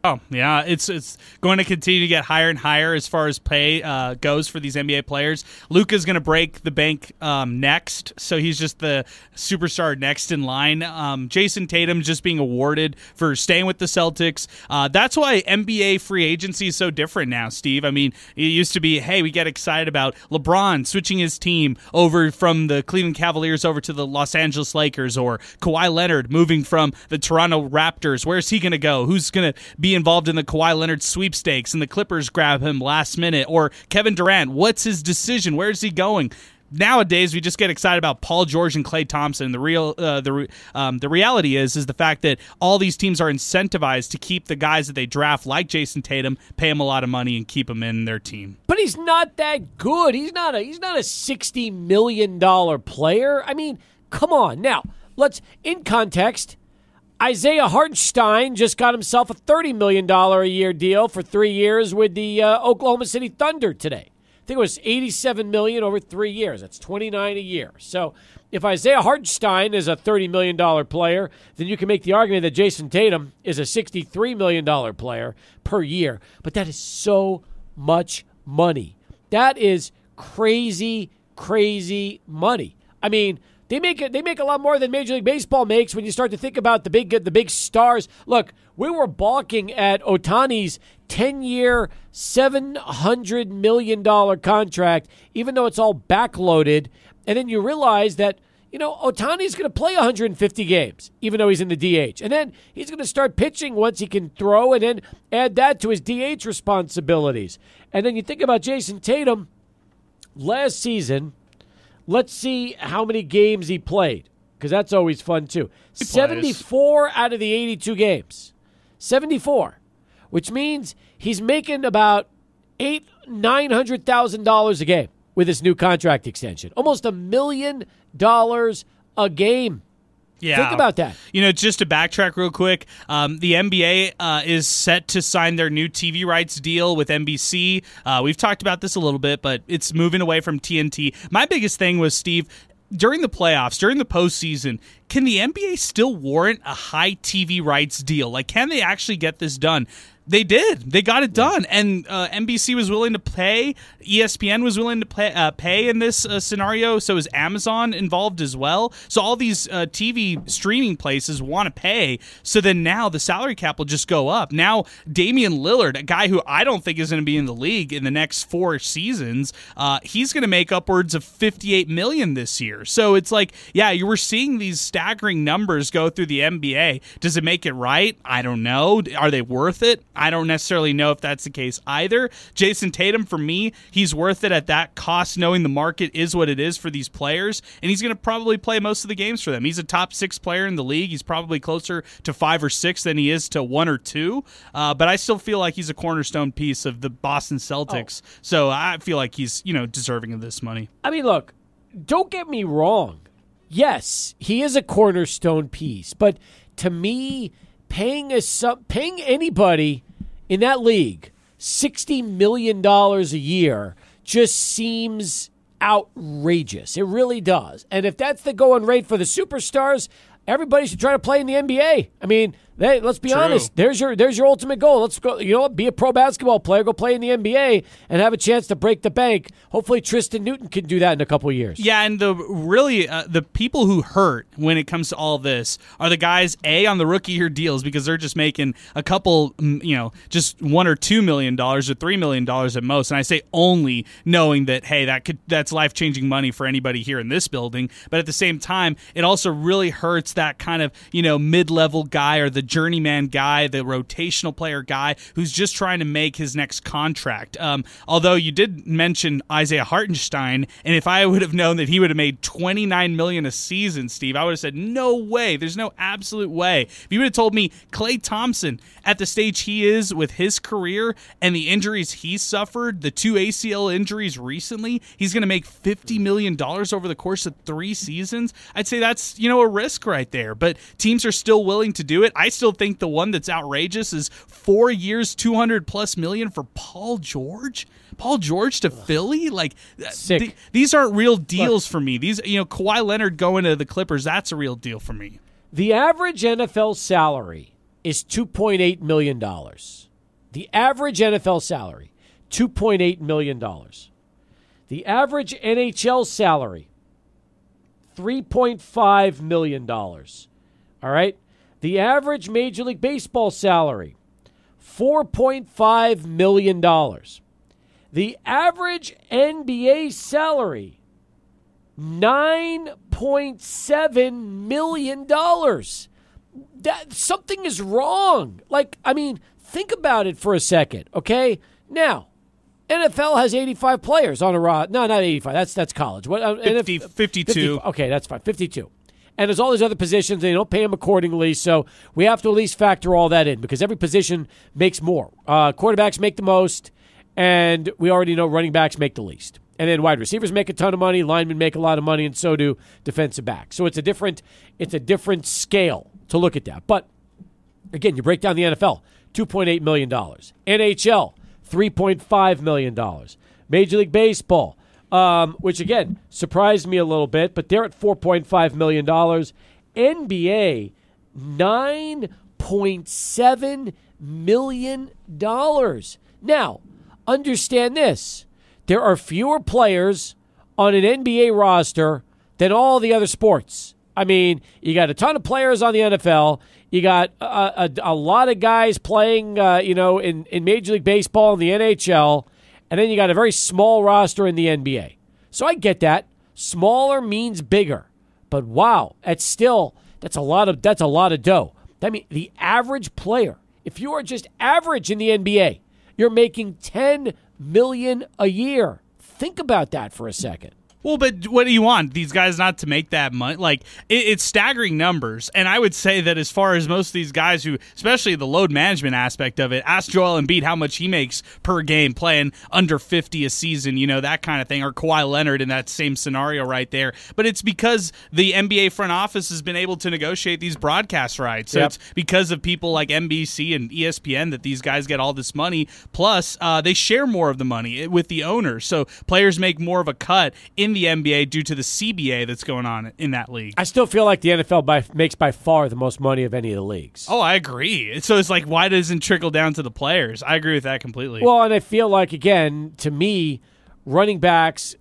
Oh, yeah, it's going to continue to get higher and higher as far as pay goes for these NBA players. Luka's going to break the bank next, so he's just the superstar next in line. Jason Tatum just being awarded for staying with the Celtics. That's why NBA free agency is so different now, Steve. I mean, it used to be, hey, we get excited about LeBron switching his team over from the Cleveland Cavaliers over to the Los Angeles Lakers, or Kawhi Leonard moving from the Toronto Raptors. Where's he going to go? Who's going to be involved in the Kawhi Leonard sweepstakes and the Clippers grab him last minute? Or Kevin Durant, what's his decision? Where's he going? Nowadays, we just get excited about Paul George and Klay Thompson. The reality is the fact that all these teams are incentivized to keep the guys that they draft, like Jason Tatum, pay him a lot of money and keep him in their team. But he's not that good. He's not a $60 million player. I mean, come on. Now, let's, in context, Isaiah Hartenstein just got himself a $30 million a year deal for 3 years with the Oklahoma City Thunder today. I think it was $87 million over 3 years. That's $29 a year. So if Isaiah Hartenstein is a $30 million player, then you can make the argument that Jason Tatum is a $63 million player per year. But that is so much money. That is crazy, crazy money. I mean, They make a lot more than Major League Baseball makes when you start to think about the big stars. Look, we were balking at Ohtani's 10-year, $700 million contract, even though it's all backloaded. And then you realize that, Ohtani's going to play 150 games, even though he's in the DH. And then he's going to start pitching once he can throw, and then add that to his DH responsibilities. And then you think about Jason Tatum last season. Let's see how many games he played, because that's always fun, too. 74 out of the 82 games. 74, which means he's making about $900,000 a game with his new contract extension. Almost $1 million a game. Yeah. Think about that. Just to backtrack real quick, the NBA is set to sign their new TV rights deal with NBC. We've talked about this a little bit, but it's moving away from TNT. My biggest thing was, Steve, during the playoffs, during the postseason, can the NBA still warrant a high TV rights deal? Like, can they actually get this done? They did. They got it done. And NBC was willing to pay. ESPN was willing to pay in this scenario. So is Amazon involved as well? So all these TV streaming places want to pay. So then now the salary cap will just go up. Now Damian Lillard, a guy who I don't think is going to be in the league in the next 4 seasons, he's going to make upwards of $58 million this year. So it's like, yeah, you were seeing these staggering numbers go through the NBA. Does it make it right? I don't know. Are they worth it? I don't necessarily know if that's the case either. Jason Tatum, for me, he's worth it at that cost, knowing the market is what it is for these players, and he's going to probably play most of the games for them. He's a top 6 player in the league. He's probably closer to 5 or 6 than he is to 1 or 2, but I still feel like he's a cornerstone piece of the Boston Celtics, so I feel like he's deserving of this money. I mean, look, don't get me wrong. Yes, he is a cornerstone piece, but to me, paying anybody in that league $60 million a year just seems outrageous. It really does. And if that's the going rate for the superstars, everybody should try to play in the NBA. I mean, Let's be True. honest. There's your ultimate goal. Let's go. You know what? Be a pro basketball player. Go play in the NBA and have a chance to break the bank. Hopefully, Tristan Newton can do that in a couple of years. Yeah, and the people who hurt when it comes to all this are the guys on the rookie year deals because they're just making a couple, just $1 or $2 million or $3 million at most. And I say only knowing that that's life-changing money for anybody here in this building. But at the same time, it also really hurts that kind of mid-level guy or the journeyman guy, the rotational player guy who's just trying to make his next contract. Although you did mention Isaiah Hartenstein, and if I would have known that he would have made $29 million a season, Steve, I would have said, no way. There's no absolute way. If you would have told me Klay Thompson at the stage he is with his career and the injuries he's suffered, the 2 ACL injuries recently, he's going to make $50 million over the course of 3 seasons, I'd say that's, a risk right there. But teams are still willing to do it. I still think the one that's outrageous is 4 years, $200+ million for Paul George. Paul George to Philly? These aren't real deals for me. These, Kawhi Leonard going to the Clippers, that's a real deal for me. The average NFL salary is $2.8 million. The average NFL salary, $2.8 million. The average NHL salary, $3.5 million. All right? The average Major League Baseball salary, $4.5 million. The average NBA salary, $9.7 million. Something is wrong. Think about it for a second, okay? Now, NFL has 85 players on a roster. No, not 85. That's college. What? 52. 50, okay, that's fine. 52. And there's all these other positions, and they don't pay them accordingly, so we have to at least factor all that in because every position makes more. Quarterbacks make the most, and we already know running backs make the least. And then wide receivers make a ton of money, linemen make a lot of money, and so do defensive backs. So it's a different scale to look at that. But, again, you break down the NFL, $2.8 million. NHL, $3.5 million. Major League Baseball, which, again, surprised me a little bit, but they're at $4.5 million. NBA, $9.7 million. Now, understand this. There are fewer players on an NBA roster than all the other sports. I mean, you got a ton of players on the NFL. You got a lot of guys playing, in Major League Baseball and the NHL. And then you got a very small roster in the NBA. So I get that. Smaller means bigger. But wow, that's a lot of dough. That means the average player, if you are just average in the NBA, you're making $10 million a year. Think about that for a second. Well, but what do you want? These guys not to make that money? It's staggering numbers. And I would say that as far as most of these guys who, especially the load management aspect of it, ask Joel Embiid how much he makes per game playing under 50 a season, that kind of thing, or Kawhi Leonard in that same scenario right there. But it's because the NBA front office has been able to negotiate these broadcast rights. So It's because of people like NBC and ESPN that these guys get all this money. Plus, they share more of the money with the owners. So players make more of a cut in the NBA due to the CBA that's going on in that league. I still feel like the NFL makes by far the most money of any of the leagues. Oh, I agree. So it's why doesn't it trickle down to the players? I agree with that completely. Well, and I feel like, again, to me, running backs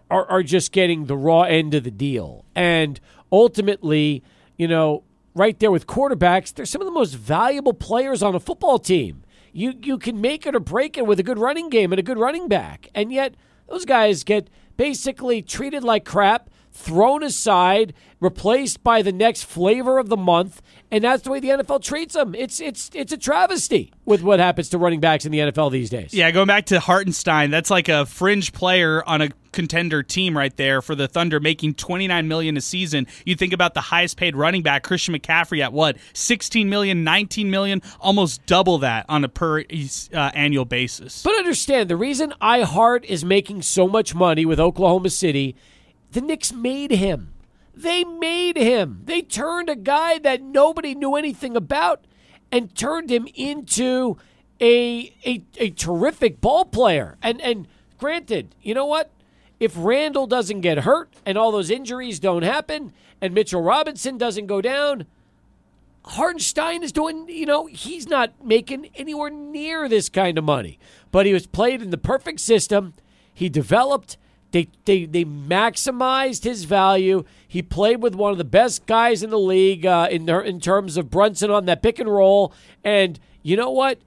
are just getting the raw end of the deal. And ultimately, right there with quarterbacks, they're some of the most valuable players on a football team. You can make it or break it with a good running game and a good running back. And yet those guys get basically treated like crap, thrown aside, replaced by the next flavor of the month, and that's the way the NFL treats them. It's a travesty with what happens to running backs in the NFL these days. Yeah, going back to Hartenstein, that's like a fringe player on a contender team right there for the Thunder, making $29 million a season. You think about the highest paid running back, Christian McCaffrey, at what, $16 million, $19 million, almost double that on a per annual basis. But understand, the reason iHeart is making so much money with Oklahoma City, the Knicks made him. They made him. They turned a guy that nobody knew anything about and turned him into a terrific ball player. And granted, you know what? If Randall doesn't get hurt and all those injuries don't happen and Mitchell Robinson doesn't go down, Hartenstein is doing, he's not making anywhere near this kind of money. But he was played in the perfect system. He developed. They maximized his value. He played with one of the best guys in the league in terms of Brunson on that pick and roll. And you know what?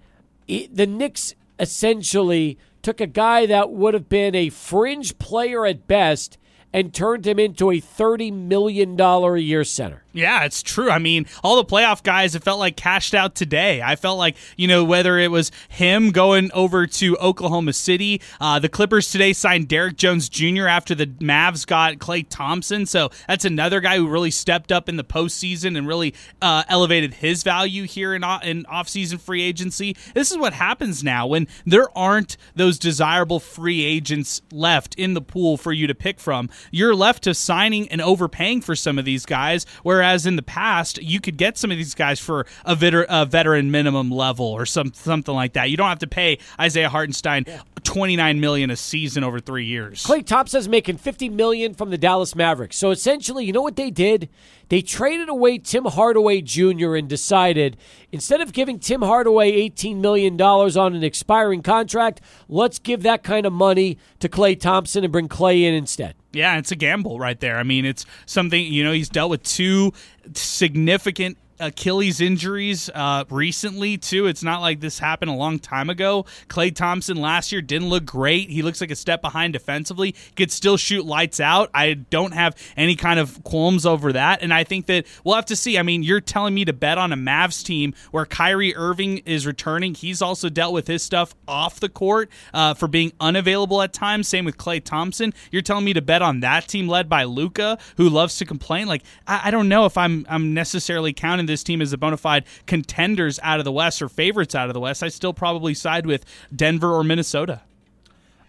The Knicks essentially took a guy that would have been a fringe player at best and turned him into a $30 million a year center. Yeah, it's true. I mean, all the playoff guys, it felt like cashed out today. I felt like, whether it was him going over to Oklahoma City, the Clippers today signed Derrick Jones Jr. after the Mavs got Klay Thompson. So that's another guy who really stepped up in the postseason and really elevated his value here in offseason free agency. This is what happens now when there aren't those desirable free agents left in the pool for you to pick from. You're left to signing and overpaying for some of these guys, whereas in the past, you could get some of these guys for a veteran minimum level or something like that. You don't have to pay Isaiah Hartenstein $29 million a season over 3 years. Klay Thompson's making $50 million from the Dallas Mavericks. So essentially, you know what they did? They traded away Tim Hardaway Jr. and decided, instead of giving Tim Hardaway $18 million on an expiring contract, let's give that kind of money to Klay Thompson and bring Klay in instead. Yeah, it's a gamble right there. I mean, it's something, he's dealt with two significant Achilles injuries recently, too. It's not like this happened a long time ago. Klay Thompson last year didn't look great. He looks like a step behind defensively. Could still shoot lights out. I don't have any kind of qualms over that, and I think that we'll have to see. I mean, you're telling me to bet on a Mavs team where Kyrie Irving is returning. He's also dealt with his stuff off the court for being unavailable at times. Same with Klay Thompson. You're telling me to bet on that team led by Luka, who loves to complain. Like, I don't know if I'm necessarily counting this team as the bona fide contenders out of the West or favorites out of the West. I still probably side with Denver or Minnesota.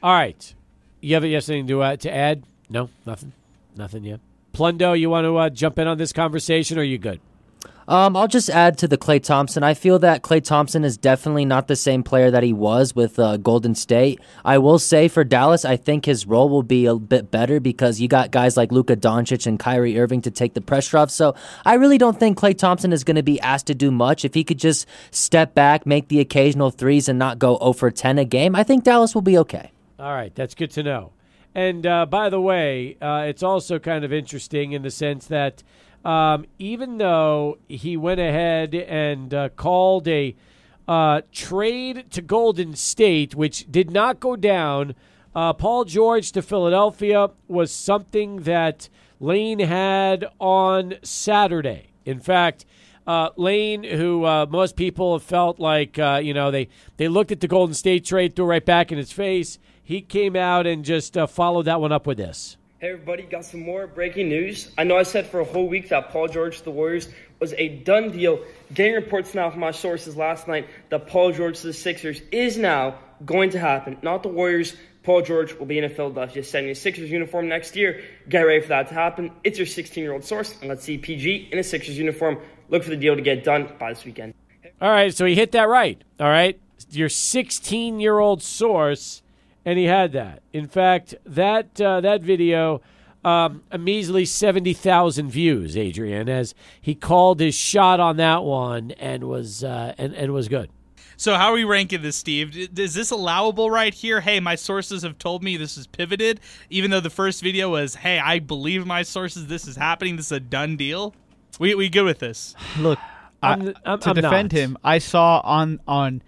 All right. You have anything to add? No? Nothing yet. Plundo, you want to jump in on this conversation, or are you good? I'll just add to the Klay Thompson. I feel that Klay Thompson is definitely not the same player that he was with Golden State. I will say for Dallas, I think his role will be a bit better because you got guys like Luka Doncic and Kyrie Irving to take the pressure off. So I really don't think Klay Thompson is going to be asked to do much. If he could just step back, make the occasional threes, and not go 0 for 10 a game, I think Dallas will be okay. All right, that's good to know. And by the way, it's also kind of interesting in the sense that even though he went ahead and called a trade to Golden State, which did not go down, Paul George to Philadelphia was something that Lane had on Saturday. In fact, Lane, who most people have felt like, they looked at the Golden State trade, threw right back in his face. He came out and just followed that one up with this. Hey everybody, got some more breaking news. I know I said for a whole week that Paul George to the Warriors was a done deal. Getting reports now from my sources last night that Paul George to the Sixers is now going to happen. Not the Warriors. Paul George will be in Philadelphia sending a Sixers uniform next year. Get ready for that to happen. It's your 16-year-old source, and let's see PG in a Sixers uniform. Look for the deal to get done by this weekend. All right, so he hit that right. All right, your 16-year-old source. And he had that. In fact, that video, a measly 70,000 views, Adrian, as he called his shot on that one and was good. So how are we ranking this, Steve? Is this allowable right here? Hey, my sources have told me this is pivoted, even though the first video was, hey, I believe my sources, this is happening, this is a done deal? We good with this? Look, to defend him, I saw on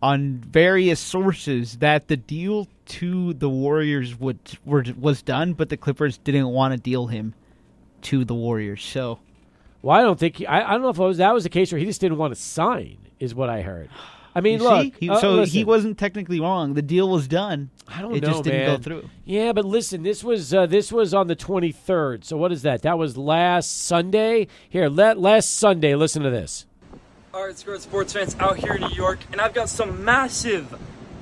various sources that the deal to the Warriors was done, but the Clippers didn't want to deal him to the Warriors. So, well, I don't think I don't know if that was the case where he just didn't want to sign, is what I heard. I mean, look, he wasn't technically wrong. The deal was done. I don't know, it just didn't go through. Yeah, but listen, this was on the 23rd. So what is that? That was last Sunday. Here, last Sunday. Listen to this. All right, sports fans out here in New York, and I've got some massive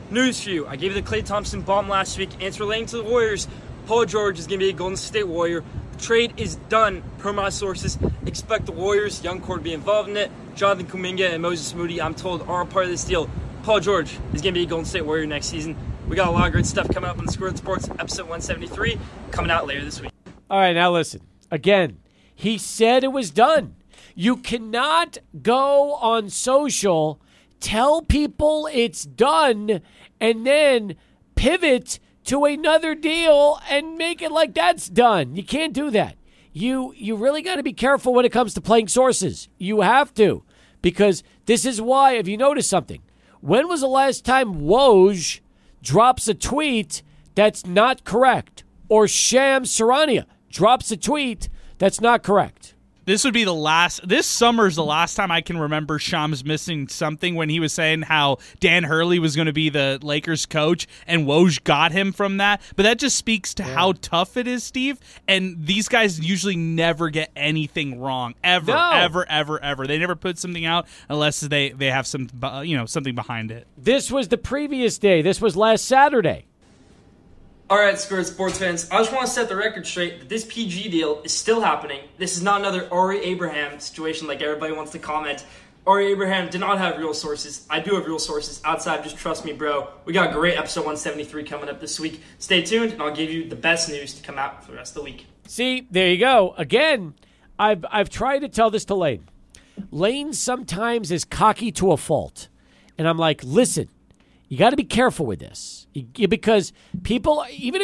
news for you. I gave you the Klay Thompson bomb last week, and it's relating to the Warriors. Paul George is going to be a Golden State Warrior. The trade is done, per my sources. Expect the Warriors, young core, to be involved in it. Jonathan Kuminga and Moses Moody, I'm told, are a part of this deal. Paul George is going to be a Golden State Warrior next season. We got a lot of great stuff coming up on the Squared Sports, episode 173, coming out later this week. All right, now listen. Again, he said it was done. You cannot go on social, tell people it's done, and then pivot to another deal and make it like that's done. You can't do that. You really got to be careful when it comes to playing sources. You have to, because this is why, if you notice something, when was the last time Woj drops a tweet that's not correct, or Shams Charania drops a tweet that's not correct? This summer's the last time I can remember Shams missing something, when he was saying how Dan Hurley was going to be the Lakers coach and Woj got him from that. But that just speaks to how tough it is, Steve. And these guys usually never get anything wrong, ever, ever. They never put something out unless they have something behind it. This was the previous day. This was last Saturday. All right, sports fans, I just want to set the record straight that this PG deal is still happening. This is not another Ari Abraham situation like everybody wants to comment. Ari Abraham did not have real sources. I do have real sources outside Just Trust Me, Bro. We got a great episode 173 coming up this week. Stay tuned, and I'll give you the best news to come out for the rest of the week. See, there you go. Again, I've tried to tell this to Lane. Lane sometimes is cocky to a fault. And I'm like, listen, you got to be careful with this. Because people, even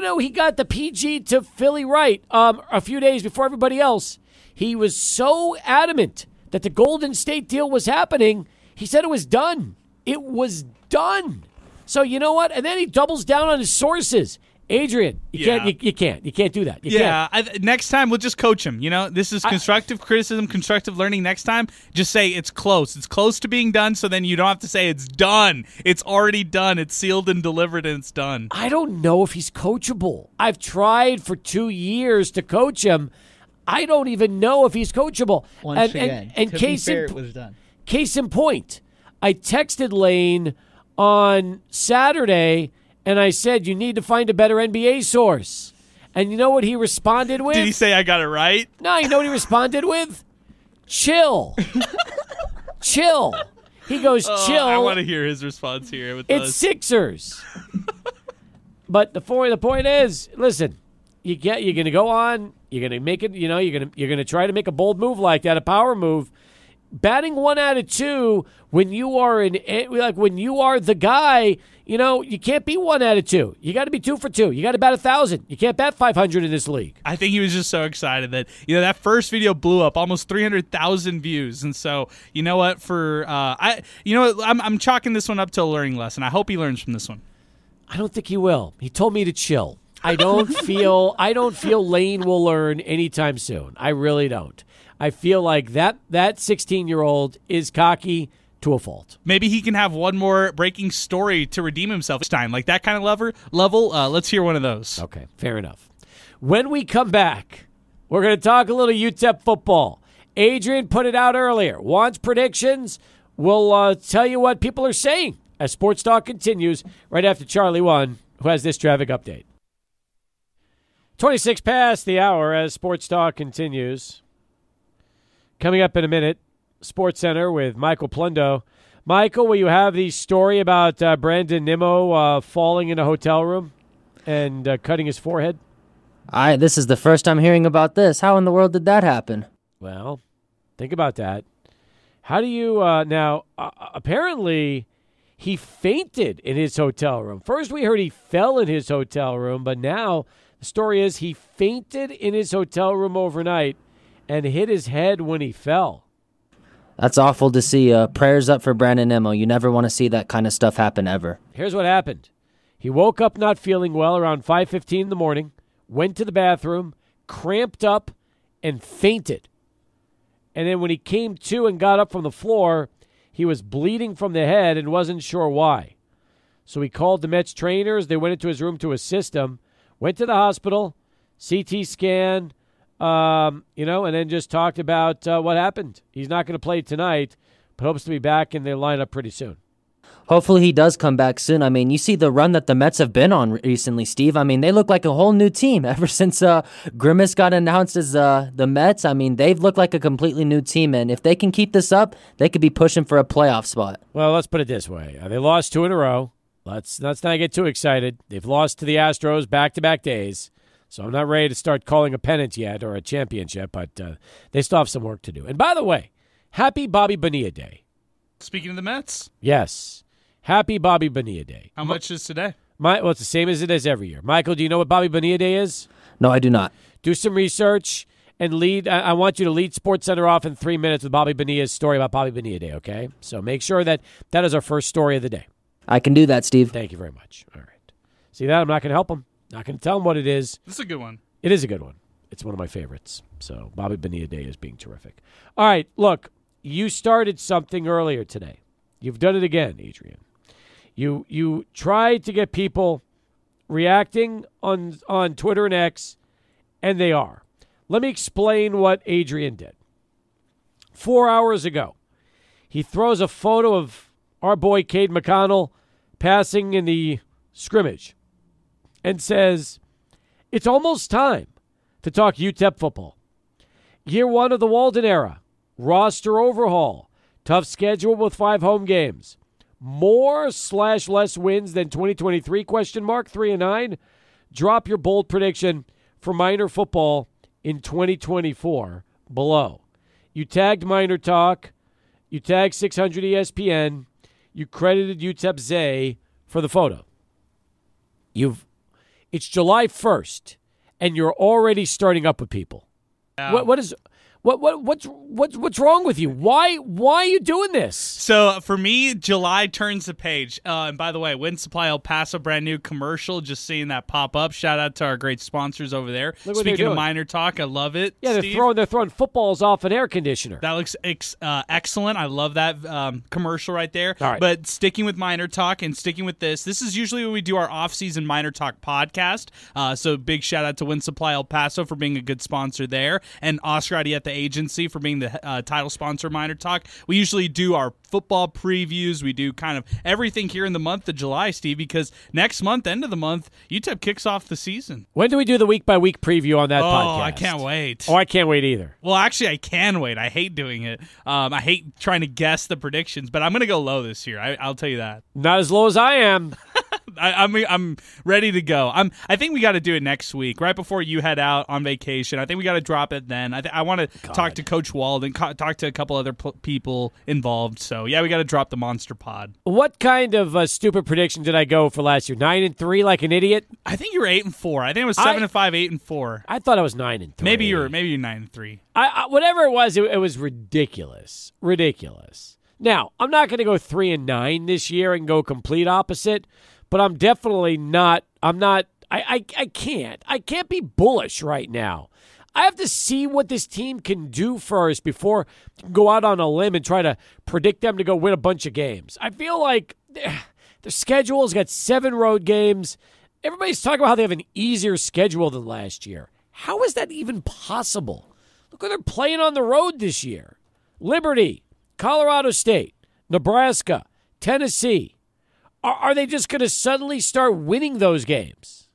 though he got the PG to Philly right a few days before everybody else, he was so adamant that the Golden State deal was happening. He said it was done. It was done. So you know what? And then he doubles down on his sources. Adrian, you can't do that. You can't. Next time we'll just coach him. This is constructive criticism, constructive learning. Next time, just say it's close. It's close to being done, so then you don't have to say it's done. It's already done. It's sealed and delivered, and it's done. I don't know if he's coachable. I've tried for 2 years to coach him. I don't even know if he's coachable. Once again, to be fair, it was done. Case in point, I texted Lane on Saturday, and I said, you need to find a better NBA source. And you know what he responded with? Did he say I got it right? No, you know what he responded with? Chill. Chill. He goes, chill. I want to hear his response here. It's Sixers. But the point is, listen, you're going to go on. You're going to make it. You're going to try to make a bold move like that, a power move. Batting 1 out of 2 when you are when you are the guy, you can't be 1 out of 2. You got to be 2 for 2. You got to bat 1,000. You can't bat 500 in this league. I think he was just so excited that that first video blew up, almost 300,000 views, and so you know what? I'm chalking this one up to a learning lesson. I hope he learns from this one. I don't think he will. He told me to chill. I don't feel Lane will learn anytime soon. I really don't. I feel like that 16-year-old is cocky to a fault. Maybe he can have one more breaking story to redeem himself this time, like that kind of level. Let's hear one of those. Okay, fair enough. When we come back, we're going to talk a little UTEP football. Adrian put it out earlier. Wants predictions. We'll tell you what people are saying as Sports Talk continues right after Charlie One, who has this traffic update. 26 past the hour as Sports Talk continues. Coming up in a minute, Sports Center with Michael Plundo. Michael, will you have the story about Brandon Nimmo falling in a hotel room and cutting his forehead? This is the first I'm hearing about this. How in the world did that happen? Well, think about that. How do you now? Apparently, he fainted in his hotel room. First, we heard he fell in his hotel room, but now the story is he fainted in his hotel room overnight and hit his head when he fell. That's awful to see. Prayers up for Brandon Nimmo. You never want to see that kind of stuff happen ever. Here's what happened. He woke up not feeling well around 5:15 in the morning, went to the bathroom, cramped up, and fainted. And then when he came to and got up from the floor, he was bleeding from the head and wasn't sure why. So he called the Mets trainers. They went into his room to assist him, went to the hospital, CT scan, and then just talked about what happened. He's not going to play tonight, but hopes to be back in their lineup pretty soon. Hopefully he does come back soon. I mean, you see the run that the Mets have been on recently, Steve. I mean, they look like a whole new team ever since Grimace got announced as the Mets. I mean, they've looked like a completely new team, and if they can keep this up, they could be pushing for a playoff spot. Well, let's put it this way. They lost 2 in a row. Let's not get too excited. They've lost to the Astros back-to-back days. So I'm not ready to start calling a pennant yet or a championship, but they still have some work to do. And by the way, happy Bobby Bonilla Day. Speaking of the Mets. Yes. Happy Bobby Bonilla Day. How much is today? Well, it's the same as it is every year. Michael, do you know what Bobby Bonilla Day is? No, I do not. Do some research and lead. I want you to lead SportsCenter off in 3 minutes with Bobby Bonilla's story about Bobby Bonilla Day, okay? So make sure that is our first story of the day. I can do that, Steve. Thank you very much. All right. See that? I'm not going to help him. Not going to tell him what it is. This is a good one. It is a good one. It's one of my favorites. So Bobby Bonilla Day is being terrific. All right, look, you started something earlier today. You've done it again, Adrian. You tried to get people reacting on Twitter and X, and they are. Let me explain what Adrian did. 4 hours ago, he throws a photo of our boy Cade McConnell passing in the scrimmage and says, "It's almost time to talk UTEP football. Year 1 of the Walden era. Roster overhaul. Tough schedule with 5 home games. More/less wins than 2023, ? 3-9. Drop your bold prediction for Miner football in 2024 below." You tagged Miner Talk. You tagged 600 ESPN. You credited UTEP Zay for the photo. It's July 1st, and you're already starting up with people. Yeah. What's wrong with you? Why are you doing this? So for me, July turns the page. And by the way, Wind Supply El Paso, brand new commercial. Just seeing that pop up. Shout out to our great sponsors over there. Speaking of Miner Talk, I love it. Yeah, they're throwing footballs off an air conditioner. That looks excellent. I love that commercial right there. All right. But sticking with Miner Talk and sticking with this is usually when we do our off-season Miner Talk podcast. So big shout out to Wind Supply El Paso for being a good sponsor there, and Oscar Arietta Agency for being the title sponsor of Miner Talk. We usually do our football previews. We do kind of everything here in the month of July, Steve, because next month, end of the month, UTEP kicks off the season. When do we do the week-by-week preview on that podcast? Oh, I can't wait. Oh, I can't wait either. Well, actually, I can wait. I hate doing it. I hate trying to guess the predictions, but I'm going to go low this year. I'll tell you that. Not as low as I am. I'm ready to go. I think we got to do it next week, right before you head out on vacation. I think we got to drop it then. I want to talk to Coach Walden, talk to a couple other people involved. So yeah, we got to drop the monster pod. What kind of stupid prediction did I go for last year? 9-3, like an idiot. I think you were 8-4. I think it was 7-5, 8-4. I thought I was 9-3. Maybe you're 9-3. Whatever it was ridiculous. Ridiculous. Now I'm not going to go 3-9 this year and go complete opposite. But I'm definitely not. I can't be bullish right now. I have to see what this team can do first before I can go out on a limb and try to predict them to go win a bunch of games. I feel like their schedule's got 7 road games. Everybody's talking about how they have an easier schedule than last year. How is that even possible? Look what they're playing on the road this year. Liberty, Colorado State, Nebraska, Tennessee. Are they just going to suddenly start winning those games?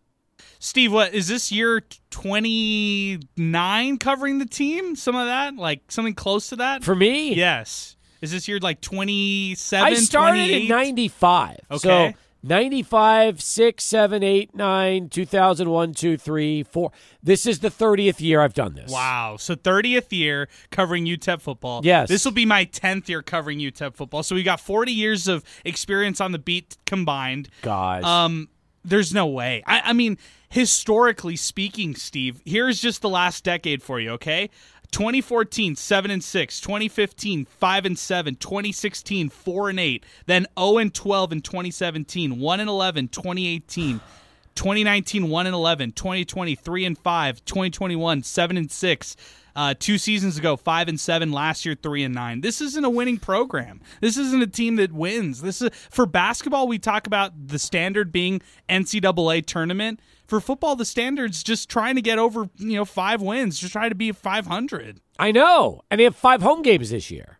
Steve, what is this year 29 covering the team? Some of that? Like something close to that? For me? Yes. Is this year like 27, I started 28? in 95. Okay. So 95, 6, 7, 8, 9, 2001, 2, 3, 4. This is the 30th year I've done this. Wow. So 30th year covering UTEP football. Yes. This will be my 10th year covering UTEP football. So we got 40 years of experience on the beat combined. Guys. There's no way. I mean, historically speaking, Steve, here's just the last decade for you, okay? 2014, 7-6, 2015, 5-7, 2016, 4-8, then 0-12 in 2017, 1-11, 2018, 2019, 1-11, 2020, 3-5, 2021, 7-6. 2 seasons ago, 5-7. Last year, 3-9. This isn't a winning program. This isn't a team that wins. This is for basketball. We talk about the standard being NCAA tournament. For football, the standard's just trying to get over 5 wins. Just try to be 500. I know, and they have 5 home games this year.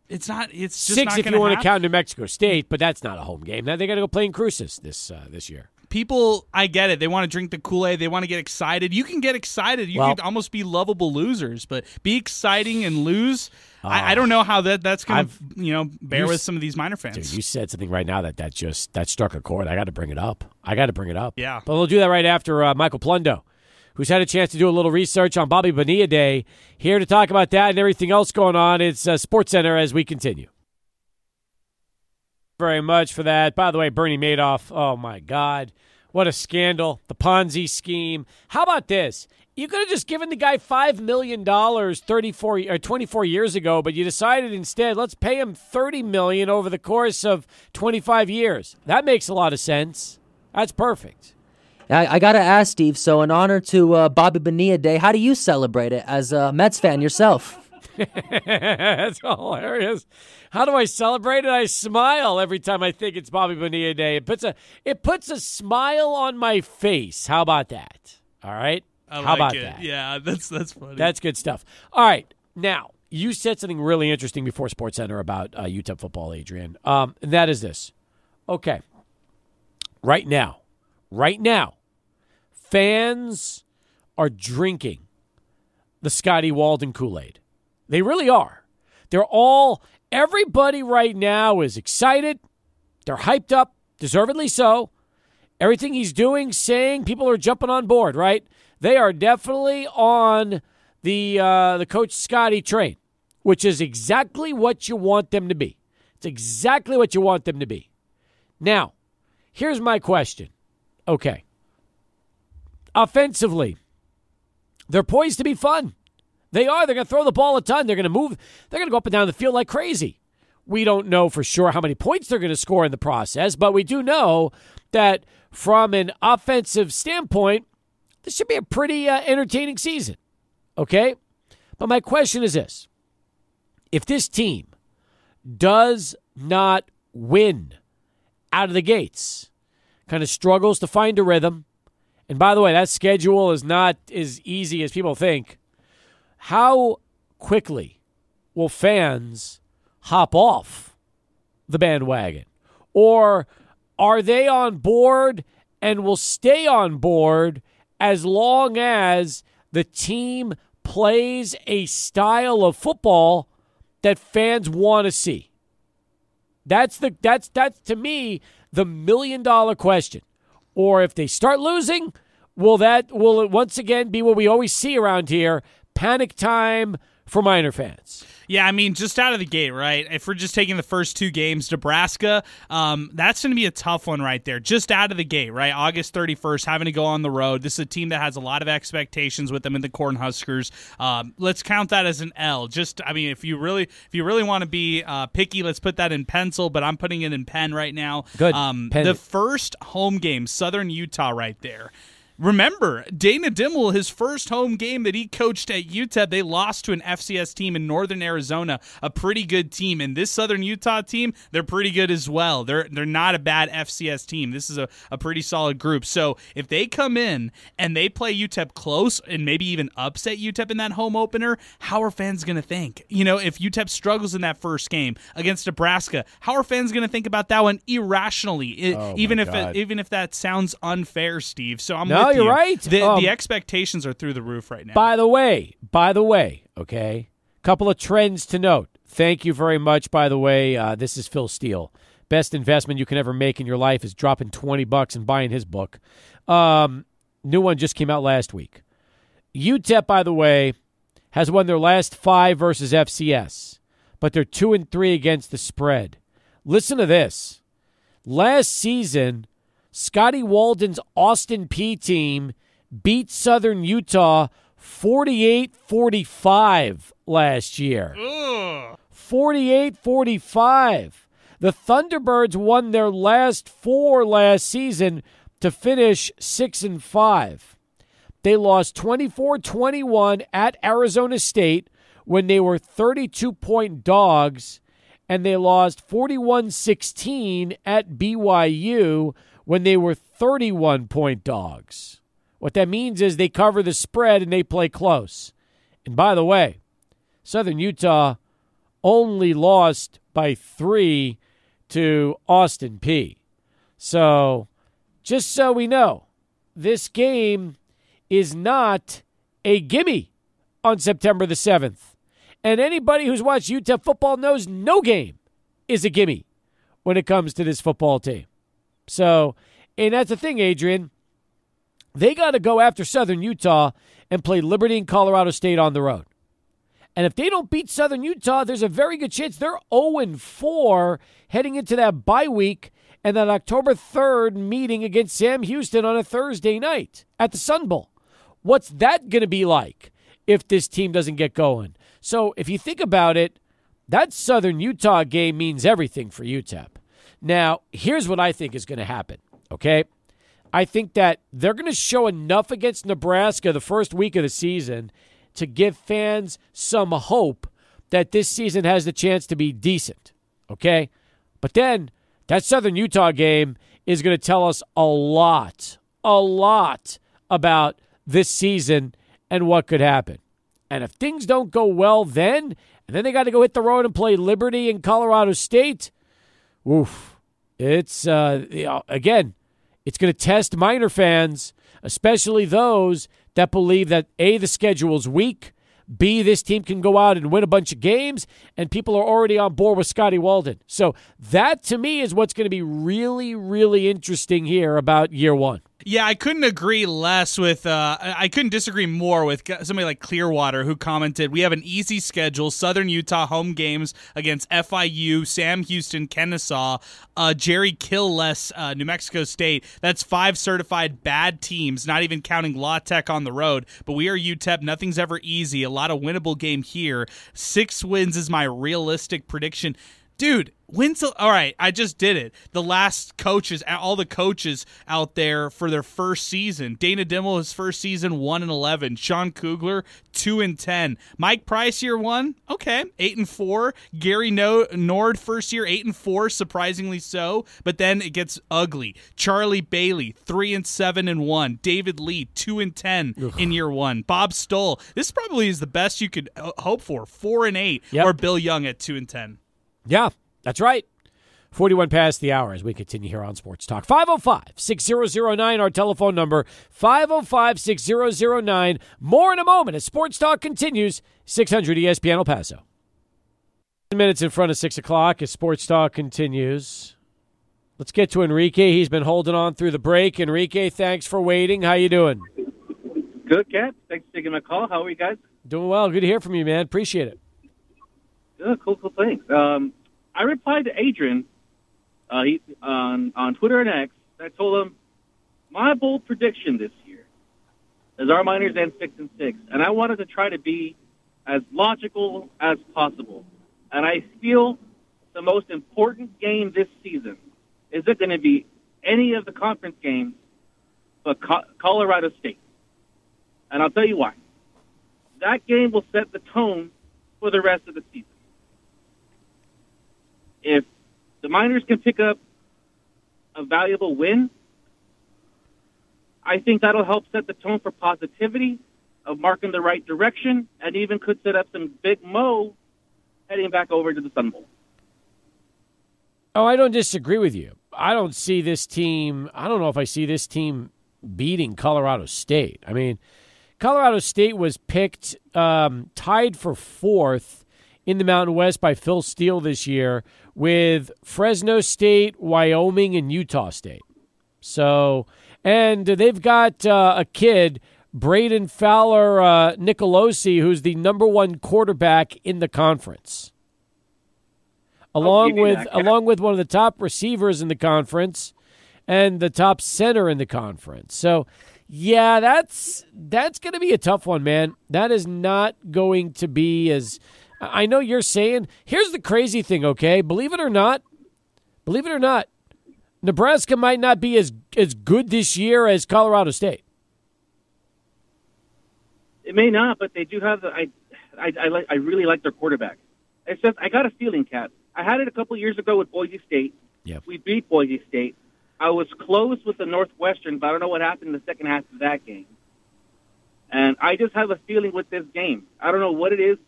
It's not. It's just 6 not if gonna you want to happen. count New Mexico State, but that's not a home game. Now they got to go play in Cruces this year. People, I get it. They want to drink the Kool-Aid. They want to get excited. You can get excited. You could almost be lovable losers, but be exciting and lose. I don't know how that's going to bear with some of these Miner fans. Dude, you said something right now that struck a chord. I got to bring it up. Yeah. But we'll do that right after Michael Plundo who's had a chance to do a little research on Bobby Bonilla Day, here to talk about that and everything else going on. It's SportsCenter as we continue. Very much for that. By the way, Bernie Madoff, oh my God, what a scandal. The Ponzi scheme. How about this? You could have just given the guy $5 million 24 years ago, but you decided instead, let's pay him $30 million over the course of 25 years. That makes a lot of sense. That's perfect. I got to ask, Steve, so in honor to Bobby Bonilla Day, how do you celebrate it as a Mets fan yourself? That's hilarious. How do I celebrate it? I smile every time I think it's Bobby Bonilla Day. It puts a smile on my face. How about that? All right? How about that? Yeah, that's funny. That's good stuff. All right. Now, you said something really interesting before SportsCenter about UTEP football, Adrian. And that is this. Okay. Right now, fans are drinking the Scotty Walden Kool-Aid. They really are. Everybody right now is excited. They're hyped up, deservedly so. Everything he's doing, saying, people are jumping on board, right? They are definitely on the Coach Scotty train, which is exactly what you want them to be. It's exactly what you want them to be. Now, here's my question. Okay. Offensively, they're poised to be fun. They are. They're going to throw the ball a ton. They're going to move. They're going to go up and down the field like crazy. We don't know for sure how many points they're going to score in the process, but we do know that from an offensive standpoint, this should be a pretty entertaining season. Okay? But my question is this. If this team does not win out of the gates, kind of struggles to find a rhythm, and by the way, that schedule is not as easy as people think, how quickly will fans hop off the bandwagon? Or are they on board and will stay on board as long as the team plays a style of football that fans want to see? That's to me the $1 million question. Or if they start losing, will it once again be what we always see around here, panic time for Miner fans? Yeah, I mean, just out of the gate, right? If we're just taking the first two games, Nebraska, that's going to be a tough one right there. Just out of the gate, right? August 31st, having to go on the road. This is a team that has a lot of expectations with them in the Cornhuskers. Let's count that as an L. If you really want to be picky, let's put that in pencil, but I'm putting it in pen right now. Good. The first home game, Southern Utah right there. Remember, Dana Dimmel, his first home game that he coached at UTEP, they lost to an FCS team in Northern Arizona, a pretty good team. And this Southern Utah team, they're pretty good as well. They're not a bad FCS team. This is a pretty solid group. So if they come in and they play UTEP close and maybe even upset UTEP in that home opener, how are fans going to think? If UTEP struggles in that first game against Nebraska, how are fans going to think about that one irrationally? Even if that sounds unfair, Steve. So No, you're right. The expectations are through the roof right now. By the way, okay, couple of trends to note. Thank you very much, by the way. This is Phil Steele. Best investment you can ever make in your life is dropping $20 and buying his book. New one just came out last week. UTEP, by the way, has won their last 5 versus FCS, but they're 2-3 against the spread. Listen to this. Last season, Scotty Walden's Austin Peay team beat Southern Utah 48-45 last year. 48-45. The Thunderbirds won their last 4 last season to finish 6-5. They lost 24-21 at Arizona State when they were 32-point dogs, and they lost 41-16 at BYU when they were 31-point dogs. What that means is they cover the spread and they play close. And by the way, Southern Utah only lost by 3 to Austin Peay. So, just so we know, this game is not a gimme on September the 7th. And anybody who's watched UTEP football knows no game is a gimme when it comes to this football team. So, and that's the thing, Adrian. They got to go after Southern Utah and play Liberty and Colorado State on the road. And if they don't beat Southern Utah, there's a very good chance they're 0-4 heading into that bye week and that October 3rd meeting against Sam Houston on a Thursday night at the Sun Bowl. What's that going to be like if this team doesn't get going? So if you think about it, that Southern Utah game means everything for UTEP. Now, here's what I think is going to happen, okay? I think that they're going to show enough against Nebraska the first week of the season to give fans some hope that this season has the chance to be decent, okay? But then that Southern Utah game is going to tell us a lot about this season and what could happen. And if things don't go well then, and then they got to go hit the road and play Liberty and Colorado State, it's, again, it's going to test Miner fans, especially those that believe that, A, the schedule's weak, B, this team can go out and win a bunch of games, and people are already on board with Scotty Walden. So that, to me, is what's going to be really, really interesting here about year one. Yeah, I couldn't agree less with, I couldn't disagree more with somebody like Clearwater who commented, we have an easy schedule, Southern Utah home games against FIU, Sam Houston, Kennesaw, Jerry Kill-less, New Mexico State. That's 5 certified bad teams, not even counting La Tech on the road. But we are UTEP. Nothing's ever easy. A lot of winnable game here. 6 wins is my realistic prediction. Dude, all right, I just did it. The last coaches, all the coaches out there for their first season. Dana Dimmel, his first season, 1-11. Sean Kugler, 2-10. Mike Price, year 1, okay, 8-4. Gary Nord, first year, 8-4, surprisingly so. But then it gets ugly. Charlie Bailey, 3-7-1. David Lee, 2-10 in year 1. Bob Stoll, this probably is the best you could hope for, 4-8. Yep. Or Bill Young at 2-10. Yeah, that's right. 41 past the hour as we continue here on Sports Talk. 505-6009, our telephone number, 505-6009. More in a moment as Sports Talk continues, 600 ESPN El Paso. 10 minutes in front of 6 o'clock as Sports Talk continues. Let's get to Enrique. He's been holding on through the break. Enrique, thanks for waiting. How you doing? Good, Cat. Thanks for taking my call. How are you guys? Doing well. Good to hear from you, man. Appreciate it. Cool, thanks. I replied to Adrian on Twitter and X. I told him my bold prediction this year is our Miners end 6-6, and I wanted to try to be as logical as possible. And I feel the most important game this season isn't going to be any of the conference games, but Colorado State. And I'll tell you why. That game will set the tone for the rest of the season. If the Miners can pick up a valuable win, I think that'll help set the tone for positivity, of marking the right direction, and even could set up some big mo heading back over to the Sun Bowl. Oh, I don't disagree with you. I don't see this team. I don't know if I see this team beating Colorado State. I mean, Colorado State was picked tied for 4th in the Mountain West by Phil Steele this year with Fresno State, Wyoming, and Utah State. So, and they've got a kid, Braden Fowler Nicolosi, who's the number 1 quarterback in the conference. Along with one of the top receivers in the conference and the top center in the conference. So, yeah, that's going to be a tough one, man. That is not going to be as I know you're saying. Here's the crazy thing, okay? Believe it or not, Nebraska might not be as good this year as Colorado State. It may not, but they do have I really like their quarterback. It's just I got a feeling, Kat. I had it a couple years ago with Boise State. Yep. We beat Boise State. I was close with the Northwestern, but I don't know what happened in the second half of that game. And I just have a feeling with this game. I don't know what it is.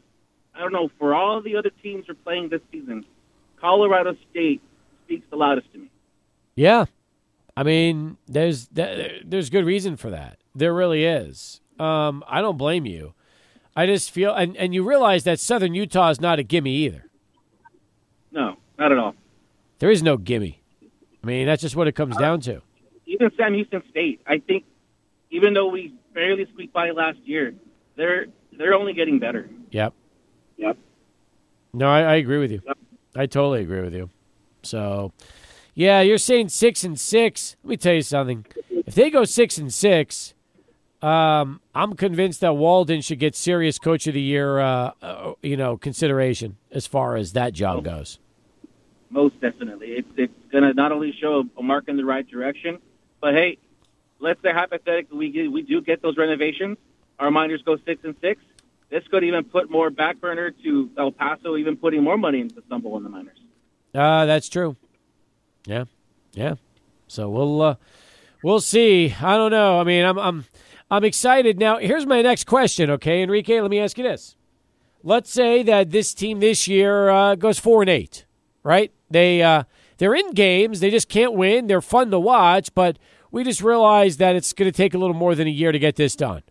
I don't know. For all the other teams are playing this season, Colorado State speaks the loudest to me. Yeah. I mean, there's good reason for that. There really is. I don't blame you. I just feel, and you realize that Southern Utah is not a gimme either. No, not at all. There is no gimme. I mean, that's just what it comes down to. Even Sam Houston State, I think even though we barely squeaked by last year, they're only getting better. Yep. Yep. No, I agree with you. Yep. I totally agree with you. So, yeah, you're saying 6-6. Let me tell you something. If they go 6-6, I'm convinced that Walden should get serious Coach of the Year, consideration as far as that job goes. Most definitely. It's going to not only show a mark in the right direction, but hey, let's say hypothetically we do get those renovations. Our Miners go 6-6. This could even put more back burner to El Paso, even putting more money into Stumble and the Miners. That's true. Yeah. So we'll see. I don't know. I mean, I'm excited. Now, here's my next question, okay, Enrique? Let me ask you this. Let's say that this team this year goes 4-8, right? They're in games. They just can't win. They're fun to watch, but we just realized that it's going to take a little more than a year to get this done.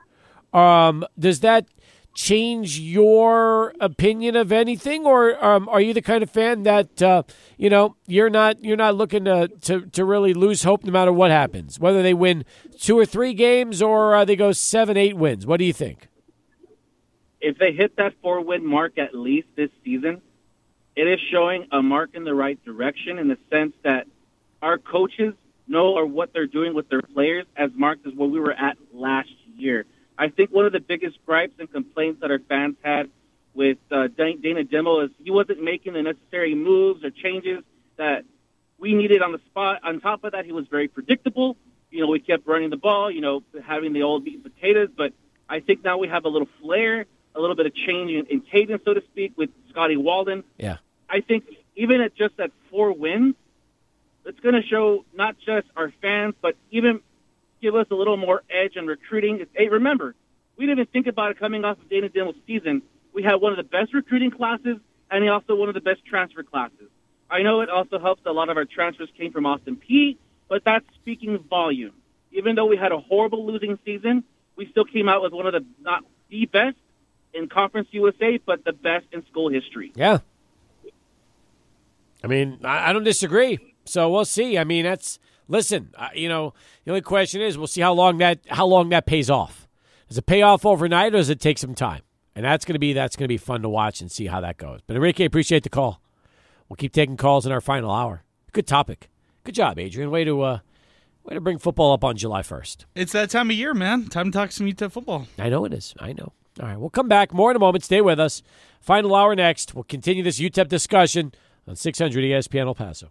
Does that change your opinion of anything, or are you the kind of fan that you're not looking to really lose hope no matter what happens, whether they win 2 or 3 games or they go 7-8 wins? What do you think? If they hit that 4-win mark at least this season, it is showing a mark in the right direction in the sense that our coaches know or what they're doing with their players as marked as what we were at last year. I think one of the biggest gripes and complaints that our fans had with Dana Dimel is he wasn't making the necessary moves or changes that we needed on the spot. On top of that, he was very predictable. We kept running the ball, having the old meat and potatoes. But I think now we have a little flair, a little bit of change in cadence, so to speak, with Scotty Walden. Yeah. I think even at just that 4 wins, it's going to show not just our fans, but even give us a little more edge in recruiting. Hey, remember, we didn't even think about it coming off of Dana Dimel's season. We had one of the best recruiting classes, and also one of the best transfer classes. I know it also helps a lot of our transfers came from Austin Peay, but that's speaking volume. Even though we had a horrible losing season, we still came out with one of the, not the best in Conference USA, but the best in school history. Yeah. I mean, I don't disagree. So we'll see. I mean, listen, the only question is we'll see how long that pays off. Does it pay off overnight or does it take some time? And that's going to be fun to watch and see how that goes. But Enrique, appreciate the call. We'll keep taking calls in our final hour. Good topic. Good job, Adrian. Way to bring football up on July 1st. It's that time of year, man. Time to talk some UTEP football. I know it is. I know. All right, we'll come back. More in a moment. Stay with us. Final hour next. We'll continue this UTEP discussion on 600 ESPN El Paso.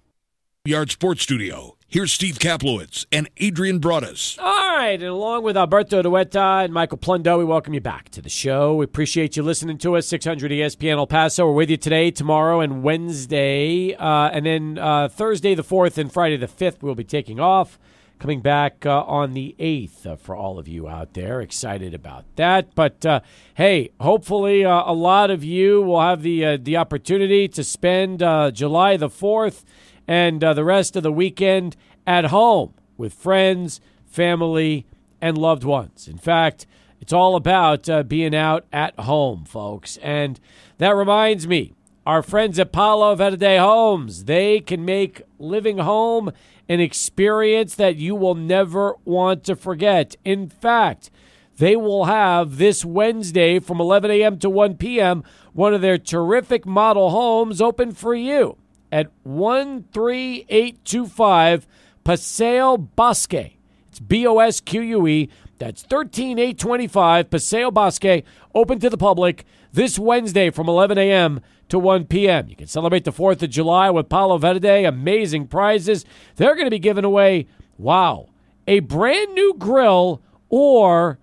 Yard Sports Studio. Here's Steve Kaplowitz and Adrian Broadus. All right, and along with Alberto Dueta and Michael Plundo, we welcome you back to the show. We appreciate you listening to us, 600 ESPN El Paso. We're with you today, tomorrow, and Wednesday. And then Thursday the 4th and Friday the 5th, we'll be taking off. Coming back on the 8th for all of you out there. Excited about that. But, hey, hopefully a lot of you will have the opportunity to spend July the 4th and the rest of the weekend at home with friends, family, and loved ones. In fact, it's all about being out at home, folks. And that reminds me, our friends at Palo Verde Homes, they can make living home an experience that you will never want to forget. In fact, they will have this Wednesday from 11 a.m. to 1 p.m. one of their terrific model homes open for you at 13825 Paseo Bosque. It's Bosque. That's 13825 Paseo Bosque, open to the public this Wednesday from 11 a.m. to 1 p.m. You can celebrate the 4th of July with Palo Verde. Amazing prizes. They're going to be giving away, a brand new grill or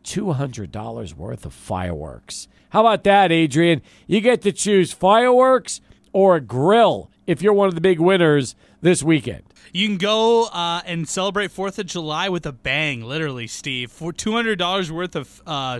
$200 worth of fireworks. How about that, Adrian? You get to choose fireworks or a grill if you're one of the big winners this weekend. You can go and celebrate 4th of July with a bang, literally, Steve. For $200 worth of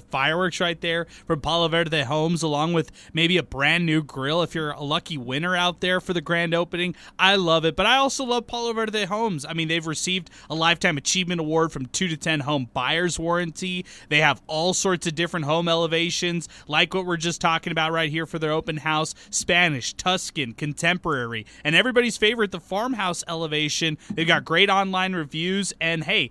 fireworks right there from Palo Verde Homes, along with maybe a brand new grill if you're a lucky winner out there for the grand opening. I love it, but I also love Palo Verde Homes. I mean, they've received a Lifetime Achievement Award from 2 to 10 Home Buyer's Warranty. They have all sorts of different home elevations, like what we're just talking about right here for their open house, Spanish, Tuscan, Contemporary, and everybody's favorite, the farmhouse elevation selection. They've got great online reviews. And, hey,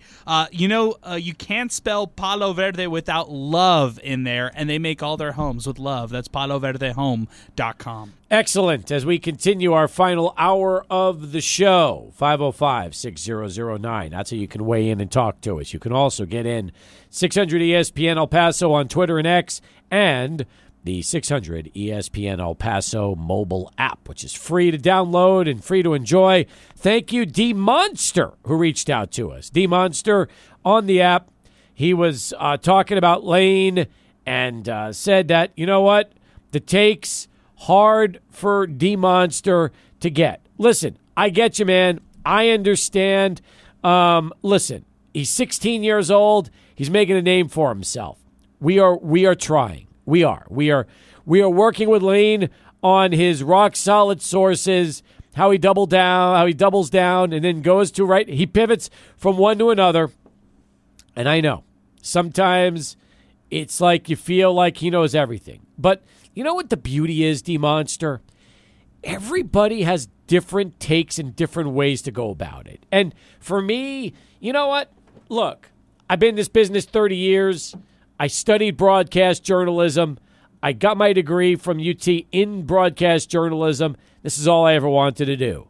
you can't spell Palo Verde without love in there, and they make all their homes with love. That's paloverdehome.com. Excellent. As we continue our final hour of the show, 505-6009. That's how you can weigh in and talk to us. You can also get in 600 ESPN El Paso on Twitter and X, and the 600 ESPN El Paso mobile app, which is free to download and free to enjoy. Thank you, D Monster, who reached out to us. D Monster on the app. He was talking about Lane and said that, you know what, the takes hard for D Monster to get. Listen, I get you, man. I understand. Listen, he's 16 years old. He's making a name for himself. We are trying. We are working with Lane on his rock solid sources, how he doubles down, and then goes to right. He pivots from one to another. And I know sometimes it's like you feel like he knows everything. But you know what the beauty is, D-Monster? Everybody has different takes and different ways to go about it. And for me, you know what? Look, I've been in this business 30 years. I studied broadcast journalism. I got my degree from UT in broadcast journalism. This is all I ever wanted to do.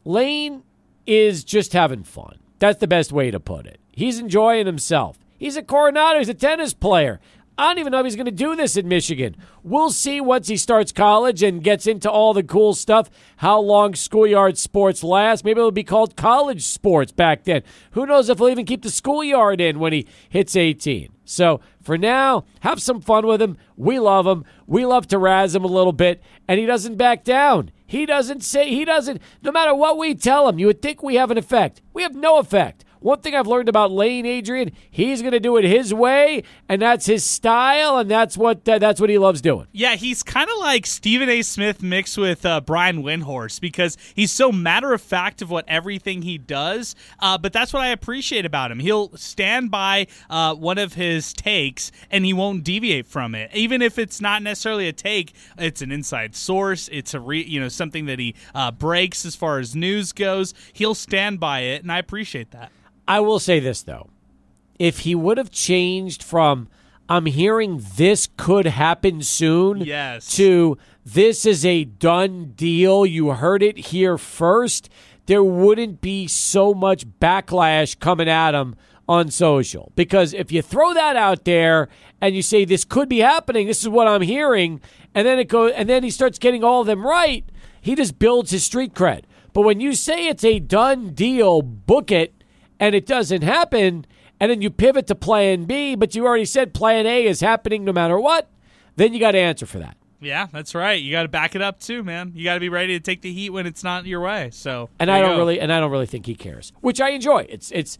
Lane is just having fun. That's the best way to put it. He's enjoying himself. He's a Coronado. He's a tennis player. I don't even know if he's going to do this in Michigan. We'll see once he starts college and gets into all the cool stuff, how long schoolyard sports last. Maybe it'll be called college sports back then. Who knows if he'll even keep the schoolyard in when he hits 18. So for now, have some fun with him. We love him. We love to razz him a little bit, and he doesn't back down. He doesn't, no matter what we tell him, you would think we have an effect. We have no effect. One thing I've learned about Lane, Adrian, he's going to do it his way, and that's his style, and that's what he loves doing. Yeah, he's kind of like Stephen A. Smith mixed with Brian Windhorst, because he's so matter-of-fact of what everything he does, but that's what I appreciate about him. He'll stand by one of his takes, and he won't deviate from it. Even if it's not necessarily a take, it's an inside source, it's something that he breaks as far as news goes. He'll stand by it, and I appreciate that. I will say this, though. If he would have changed from, I'm hearing this could happen soon, yes, to this is a done deal, you heard it here first, there wouldn't be so much backlash coming at him on social. Because if you throw that out there and you say this could be happening, this is what I'm hearing, and then he starts getting all of them right, he just builds his street cred. But when you say it's a done deal, book it, and it doesn't happen, and then you pivot to plan B, but you already said plan A is happening no matter what, then you got to answer for that. Yeah, that's right. You got to back it up too, man. You got to be ready to take the heat when it's not your way. So, and I don't really think he cares, which I enjoy. It's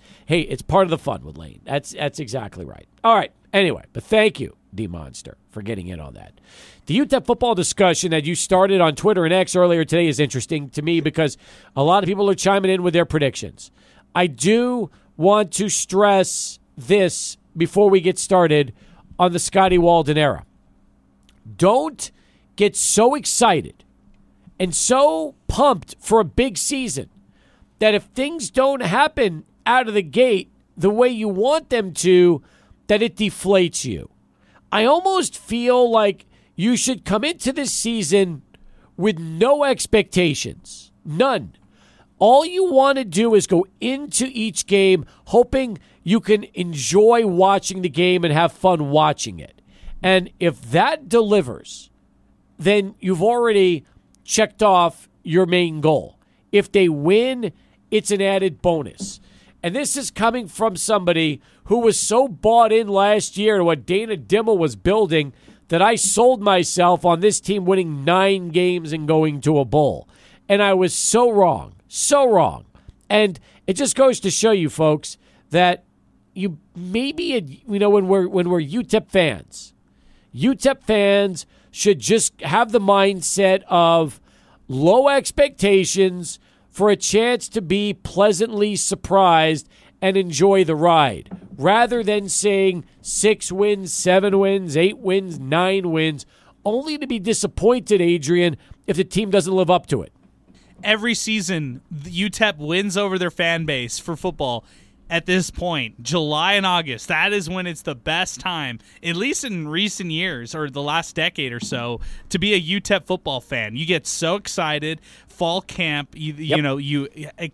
part of the fun with Lane. That's exactly right. All right. Anyway, but thank you, D Monster, for getting in on that. The UTEP football discussion that you started on Twitter and X earlier today is interesting to me because a lot of people are chiming in with their predictions. I do want to stress this before we get started on the Scotty Walden era. Don't get so excited and so pumped for a big season that if things don't happen out of the gate the way you want them to, that it deflates you. I almost feel like you should come into this season with no expectations. None. All you want to do is go into each game hoping you can enjoy watching the game and have fun watching it. And if that delivers, then you've already checked off your main goal. If they win, it's an added bonus. And this is coming from somebody who was so bought in last year to what Dana Dimmel was building that I sold myself on this team winning 9 games and going to a bowl. And I was so wrong. So wrong. And it just goes to show you, folks, that you maybe, when we're UTEP fans should just have the mindset of low expectations for a chance to be pleasantly surprised and enjoy the ride, rather than saying 6 wins, 7 wins, 8 wins, 9 wins, only to be disappointed, Adrian, if the team doesn't live up to it. every season UTEP wins over their fan base for football. At this point, July and August, that is when it's the best time, at least in recent years or the last decade or so, to be a UTEP football fan. You get so excited. Fall camp, you know, you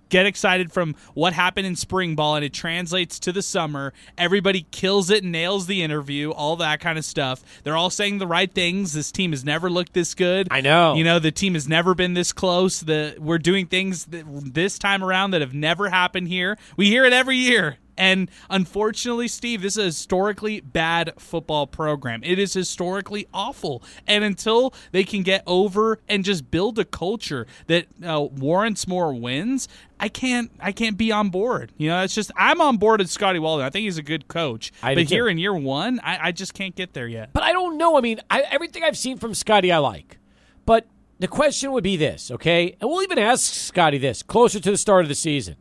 get excited from what happened in spring ball, and it translates to the summer. Everybody kills it, nails the interview, all that kind of stuff. They're all saying the right things. This team has never looked this good. I know. You know, the team has never been this close. We're doing things this time around that have never happened here. We hear it every year. And unfortunately, Steve, this is a historically bad football program. It is historically awful. And until they can get over and just build a culture that warrants more wins, I can't be on board. You know, it's just I'm on board with Scotty Walden. I think he's a good coach. But here in year one, I just can't get there yet. But I don't know. I mean, everything I've seen from Scotty I like. But the question would be this, okay? And we'll even ask Scotty this closer to the start of the season,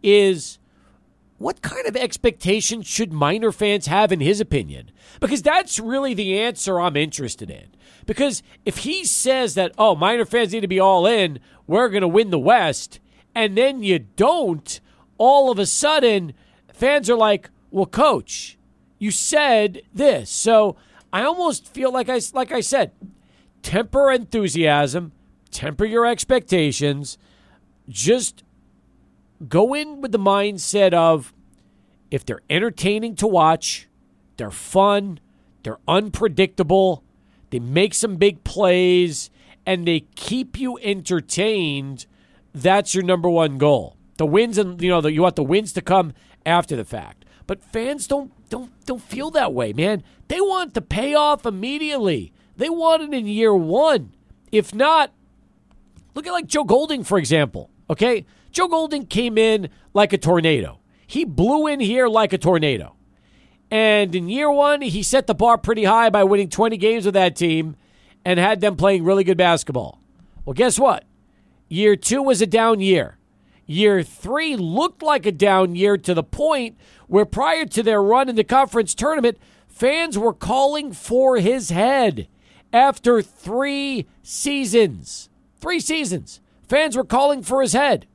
is what kind of expectations should Miner fans have in his opinion? Because that's really the answer I'm interested in. Because if he says that, oh, Miner fans need to be all in, we're going to win the West, and then you don't, all of a sudden, fans are like, well, Coach, you said this. So I almost feel like I said, temper enthusiasm, temper your expectations, just go in with the mindset of if they're entertaining to watch, they're fun, they're unpredictable, they make some big plays, and they keep you entertained, that's your number one goal. The wins, and you want the wins to come after the fact. But fans don't feel that way, man. They want the payoff immediately. They want it in year one. If not, look at like Joe Golding, for example. Okay? Joe Golding came in like a tornado. He blew in here like a tornado. And in year one, he set the bar pretty high by winning 20 games with that team and had them playing really good basketball. Well, guess what? Year two was a down year. Year three looked like a down year to the point where prior to their run in the conference tournament, fans were calling for his head. After 3 seasons, fans were calling for his head.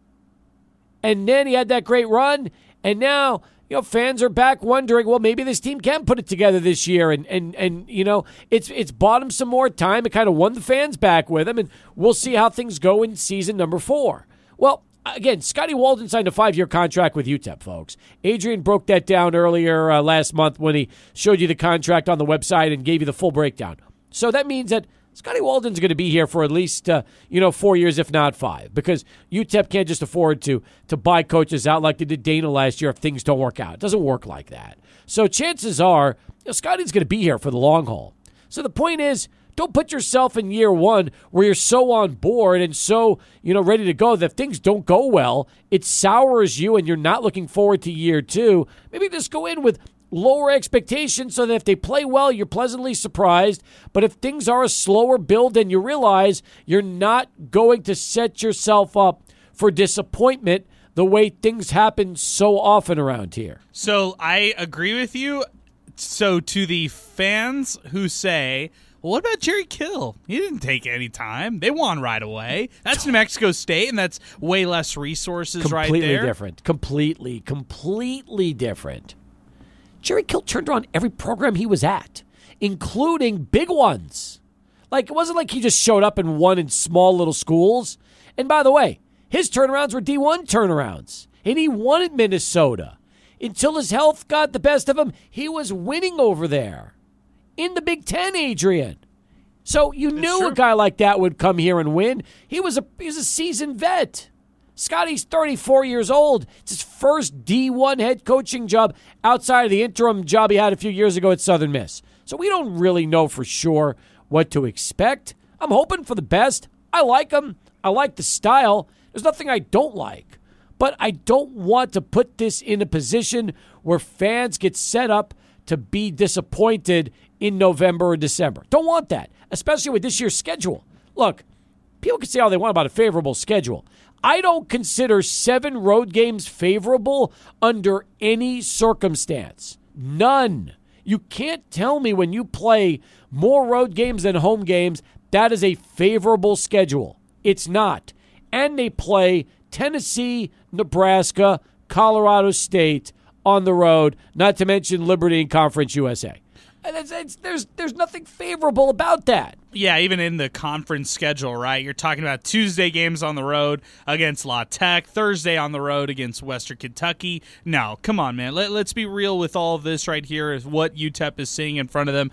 And then he had that great run, and now, fans are back wondering, well, maybe this team can put it together this year, and it's bought him some more time. It kind of won the fans back with him, and we'll see how things go in season number 4. Well, again, Scotty Walden signed a 5-year contract with UTEP, folks. Adrian broke that down earlier last month when he showed you the contract on the website and gave you the full breakdown. So that means that Scotty Walden's going to be here for at least 4 years, if not 5, because UTEP can't just afford to buy coaches out like they did Dana last year if things don't work out. It doesn't work like that. So chances are Scotty's going to be here for the long haul. So the point is, don't put yourself in year one where you're so on board and so ready to go that if things don't go well, it sours you and you're not looking forward to year two. Maybe just go in with lower expectations so that if they play well, you're pleasantly surprised. But if things are a slower build, then you realize you're not going to set yourself up for disappointment the way things happen so often around here. So I agree with you. So to the fans who say, well, what about Jerry Kill? He didn't take any time. They won right away. That's New Mexico State, and that's way less resources right there. Completely different. Jerry Kill turned around every program he was at, including big ones. Like, it wasn't like he just showed up and won in small little schools. And by the way, his turnarounds were D1 turnarounds, and he won at Minnesota. Until his health got the best of him, he was winning over there. In the Big Ten, Adrian. So you knew a guy like that would come here and win. He was a seasoned vet. Scotty's 34 years old. It's his first D1 head coaching job outside of the interim job he had a few years ago at Southern Miss. So we don't really know for sure what to expect. I'm hoping for the best. I like him. I like the style. There's nothing I don't like. But I don't want to put this in a position where fans get set up to be disappointed in November or December. Don't want that, especially with this year's schedule. Look, people can say all they want about a favorable schedule. I don't consider 7 road games favorable under any circumstance. None. You can't tell me when you play more road games than home games, that is a favorable schedule. It's not. and they play Tennessee, Nebraska, Colorado State on the road, not to mention Liberty and Conference USA. And there's nothing favorable about that. Yeah, even in the conference schedule, right? You're talking about Tuesday games on the road against La Tech, Thursday on the road against Western Kentucky. No, come on, man. Let's be real with all of this right here is what UTEP is seeing in front of them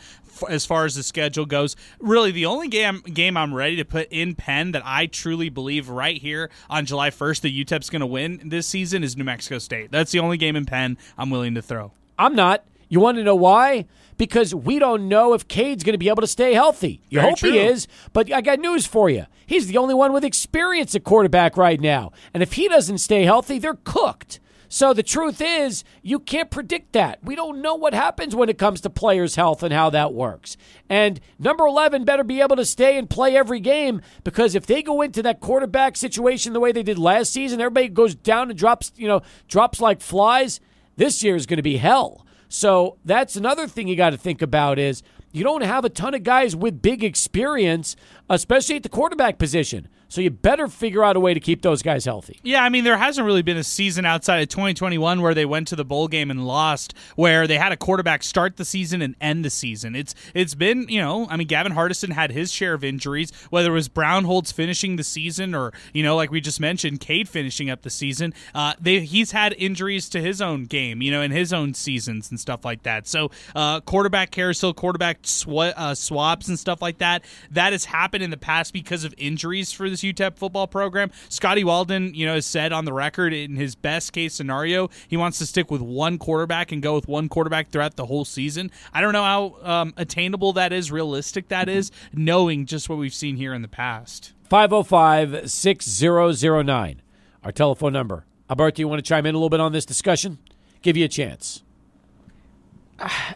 as far as the schedule goes. Really, the only game I'm ready to put in pen that I truly believe right here on July 1st that UTEP's going to win this season is New Mexico State. That's the only game in pen I'm willing to throw. I'm not. You want to know why? Because we don't know if Cade's going to be able to stay healthy. You hope he is, but I got news for you. He's the only one with experience at quarterback right now. And if he doesn't stay healthy, they're cooked. So the truth is, you can't predict that. We don't know what happens when it comes to players' health and how that works. And number 11 better be able to stay and play every game, because if they go into that quarterback situation the way they did last season, everybody goes down and drops like flies, this year is going to be hell. So that's another thing you got to think about is you don't have a ton of guys with big experience, especially at the quarterback position. So you better figure out a way to keep those guys healthy. Yeah, I mean, there hasn't really been a season outside of 2021 where they went to the bowl game and lost, where they had a quarterback start the season and end the season. It's been, Gavin Hardison had his share of injuries, whether it was Brownholtz finishing the season or, like we just mentioned, Cade finishing up the season. He's had injuries to his own game, in his own seasons and stuff like that. So quarterback carousel, quarterback swaps and stuff like that has happened in the past because of injuries for this UTEP football program. Scotty Walden, has said on the record in his best case scenario, he wants to stick with one quarterback and go with one quarterback throughout the whole season. I don't know how attainable that is, realistic that is, knowing just what we've seen here in the past. 505-6009, our telephone number. Alberto, you want to chime in a little bit on this discussion? Give you a chance.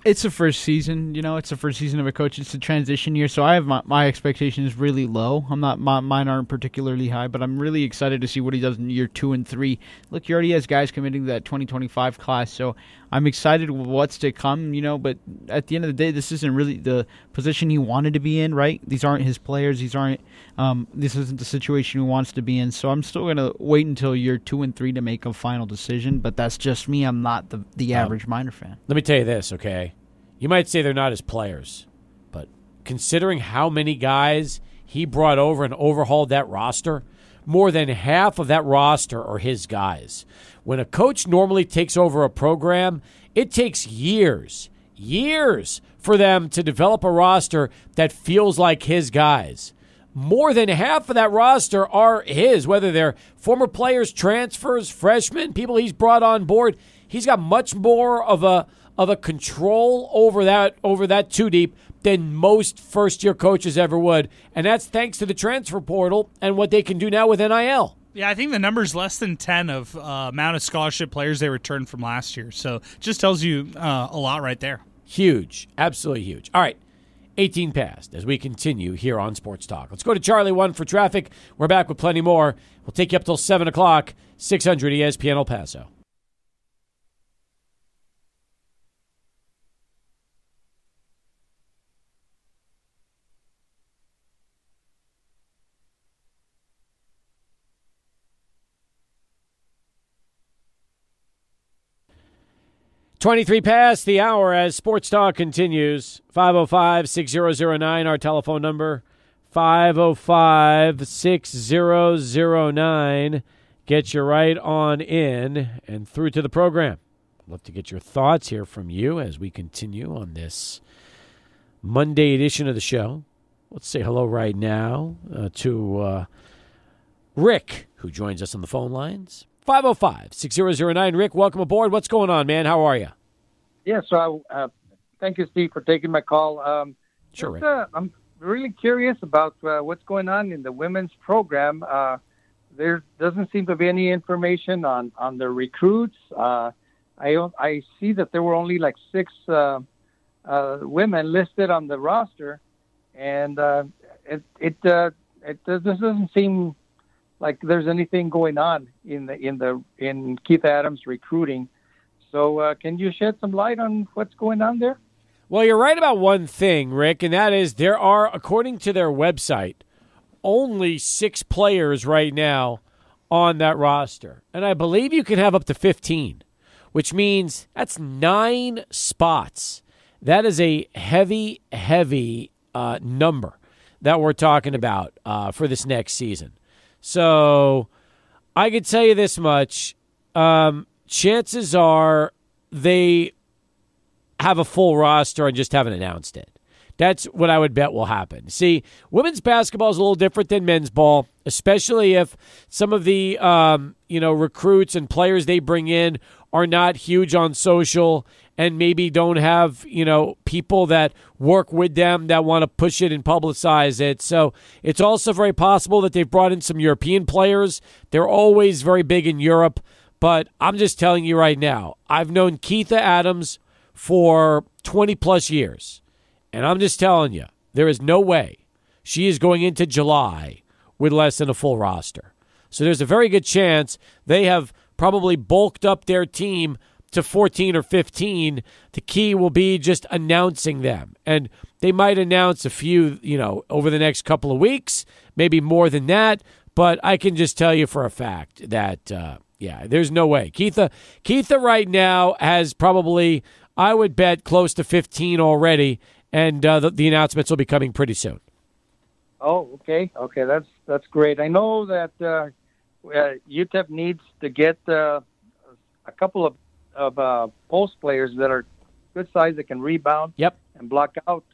It's the first season, it's the first season of a coach. It's a transition year, so I have my expectations really low. Mine aren't particularly high, but I'm really excited to see what he does in year 2 and 3. Look, he already has guys committing to that 2025 class, so I'm excited with what's to come, but at the end of the day, this isn't really the position he wanted to be in, right? These aren't his players. This isn't the situation he wants to be in, so I'm still going to wait until year 2 and 3 to make a final decision, but that's just me. I'm not the average Miner fan. Let me tell you this, okay? You might say they're not his players, but considering how many guys he brought over and overhauled that roster, more than half of that roster are his guys. When a coach normally takes over a program, it takes years for them to develop a roster that feels like his guys. More than half of that roster are his, whether they're former players, transfers, freshmen, people he's brought on board. He's got much more of a control over that two deep than most first-year coaches ever would. And that's thanks to the transfer portal and what they can do now with NIL. Yeah, I think the number's less than 10 of amount of scholarship players they returned from last year. So just tells you a lot right there. Huge. Absolutely huge. All right. 18 past as we continue here on Sports Talk. Let's go to Charlie 1 for traffic. We're back with plenty more. We'll take you up till 7 o'clock, 600 ESPN El Paso. $23 past the hour as Sports Talk continues. 505-6009, our telephone number. 505-6009. Get you right on in and through to the program. I'd love to get your thoughts here from you as we continue on this Monday edition of the show. Let's say hello right now to Rick, who joins us on the phone lines. 505-6009. Rick, welcome aboard. What's going on, man? How are you? Yeah, so thank you, Steve, for taking my call. Sure, Rick. I'm really curious about what's going on in the women's program. There doesn't seem to be any information on the recruits. I see that there were only like 6 women listed on the roster, and it doesn't seem like there's anything going on in Keith Adams recruiting. So can you shed some light on what's going on there? Well, you're right about one thing, Rick, and that is there are, according to their website, only 6 players right now on that roster. And I believe you can have up to 15, which means that's 9 spots. That is a heavy, heavy number that we're talking about for this next season. So I can tell you this much. Chances are they have a full roster and just haven't announced it. That's what I would bet will happen. See, women's basketball is a little different than men's ball, especially if some of the recruits and players they bring in are not huge on social and maybe don't have people that work with them that want to push it and publicize it. So it's also very possible that they've brought in some European players. They're always very big in Europe, but I'm just telling you right now, I've known Keitha Adams for 20-plus years. And I'm just telling you, there is no way she is going into July with less than a full roster. So there's a very good chance they have probably bulked up their team to 14 or 15. The key will be just announcing them. And they might announce a few, over the next couple of weeks, maybe more than that. But I can just tell you for a fact that, there's no way. Keitha right now has probably, I would bet, close to 15 already. And the announcements will be coming pretty soon. Oh, okay, that's great. I know that UTEP needs to get a couple of post players that are good size that can rebound, and block out,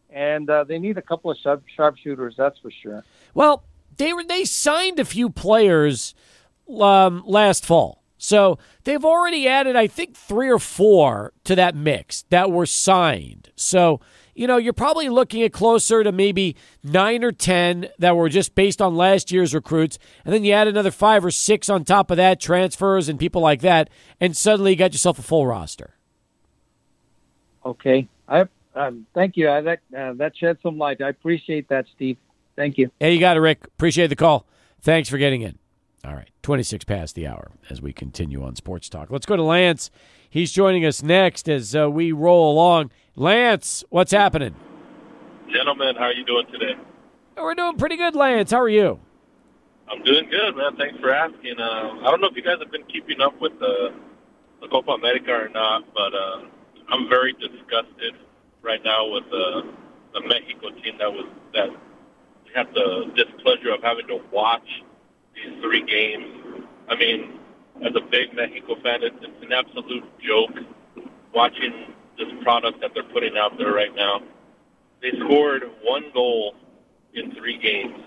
and they need a couple of sharpshooters. That's for sure. Well, they signed a few players last fall. So they've already added, I think, 3 or 4 to that mix that were signed. So, you're probably looking at closer to maybe 9 or 10 that were just based on last year's recruits. And then you add another 5 or 6 on top of that, transfers and people like that, and suddenly you got yourself a full roster. Okay. Thank you. That shed some light. I appreciate that, Steve. Thank you. Hey, you got it, Rick. Appreciate the call. Thanks for getting in. All right, 26 past the hour as we continue on Sports Talk. Let's go to Lance. He's joining us next as we roll along. Lance, what's happening? Gentlemen, how are you doing today? We're doing pretty good, Lance. How are you? I'm doing good, man. Thanks for asking. I don't know if you guys have been keeping up with the Copa America or not, but I'm very disgusted right now with the Mexico team that we had the displeasure of having to watch these 3 games. I mean, as a big Mexico fan, it's an absolute joke watching this product that they're putting out there right now. They scored 1 goal in 3 games.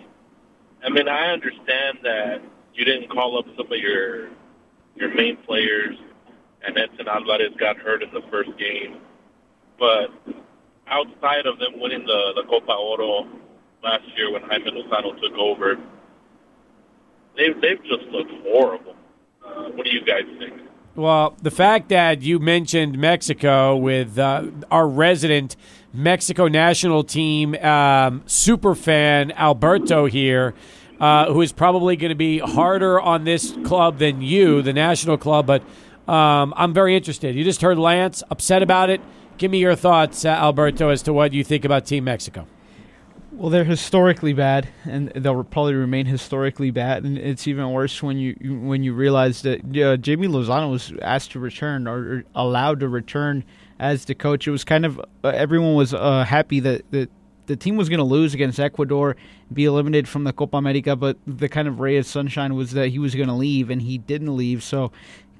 I mean, I understand that you didn't call up some of your main players, and Edson Alvarez got hurt in the first game. But outside of them winning the Copa Oro last year when Jaime Lozano took over, they've just looked horrible. What do you guys think? Well, the fact that you mentioned Mexico with our resident Mexico national team super fan Alberto here, who is probably going to be harder on this club than you, the national club, but I'm very interested. You just heard Lance upset about it. Give me your thoughts, Alberto, as to what you think about Team Mexico. Well, they're historically bad, and they'll probably remain historically bad. And it's even worse when you realize that Jamie Lozano was asked to return or allowed to return as the coach. It was kind of everyone was happy that the team was going to lose against Ecuador, be eliminated from the Copa America, but the kind of ray of sunshine was that he was going to leave, and he didn't leave. So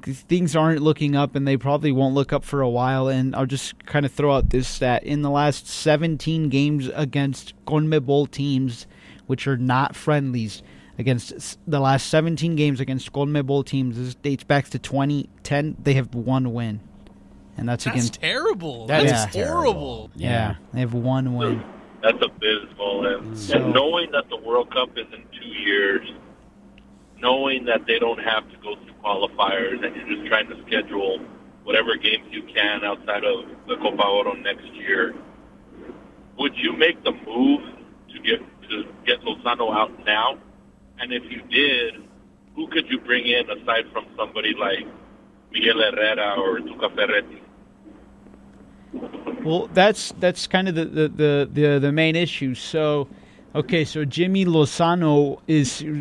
things aren't looking up, and they probably won't look up for a while. And I'll just kind of throw out this stat. In the last 17 games against CONMEBOL teams, which are not friendlies, against the last 17 games against CONMEBOL teams, this dates back to 2010, they have 1 win. And that's against terrible. That's horrible. Yeah, they have 1 win. That's abysmal. And knowing that the World Cup is in 2 years, knowing that they don't have to go through qualifiers and you're just trying to schedule whatever games you can outside of the Copa Oro next year, would you make the move to get Lozano out now? And if you did, who could you bring in aside from somebody like Miguel Herrera or Tuca Ferretti? Well, that's kind of the main issue. So Okay, so Jimmy Lozano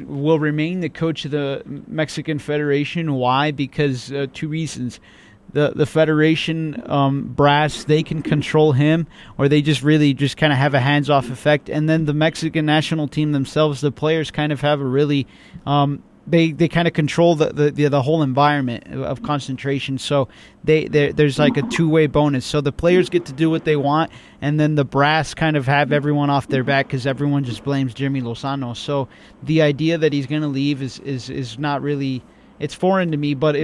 will remain the coach of the Mexican Federation. Why? Because two reasons. The Federation brass, they can control him, or they just kind of have a hands-off effect. And then the Mexican national team themselves, the players kind of have a really they kind of control the whole environment of concentration. So there's like a two-way bonus. So the players get to do what they want, and then the brass kind of have everyone off their back because everyone just blames Jimmy Lozano. So the idea that he's going to leave is not really, it's foreign to me. But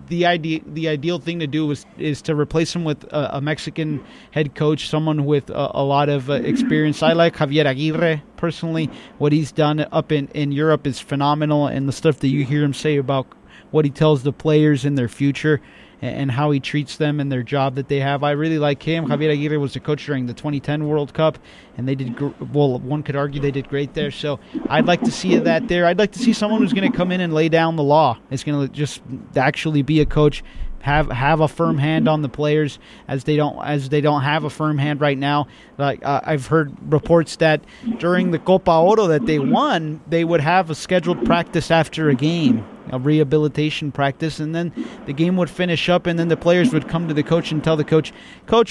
the ideal thing to do is to replace him with a Mexican head coach, someone with a lot of experience. I like Javier Aguirre personally. What he's done up in Europe is phenomenal, and the stuff that you hear him say about what he tells the players in their future and how he treats them and their job that they have. I really like him. Javier Aguirre was the coach during the 2010 World Cup, and they did well. One could argue they did great there. So I'd like to see that there. I'd like to see someone who's going to come in and lay down the law. It's going to just actually be a coach, have a firm hand on the players, as they don't have a firm hand right now. Like I've heard reports that during the Copa Oro that they won, they would have a scheduled practice after a game, a rehabilitation practice, and then the game would finish up, and then the players would come to the coach and tell the coach,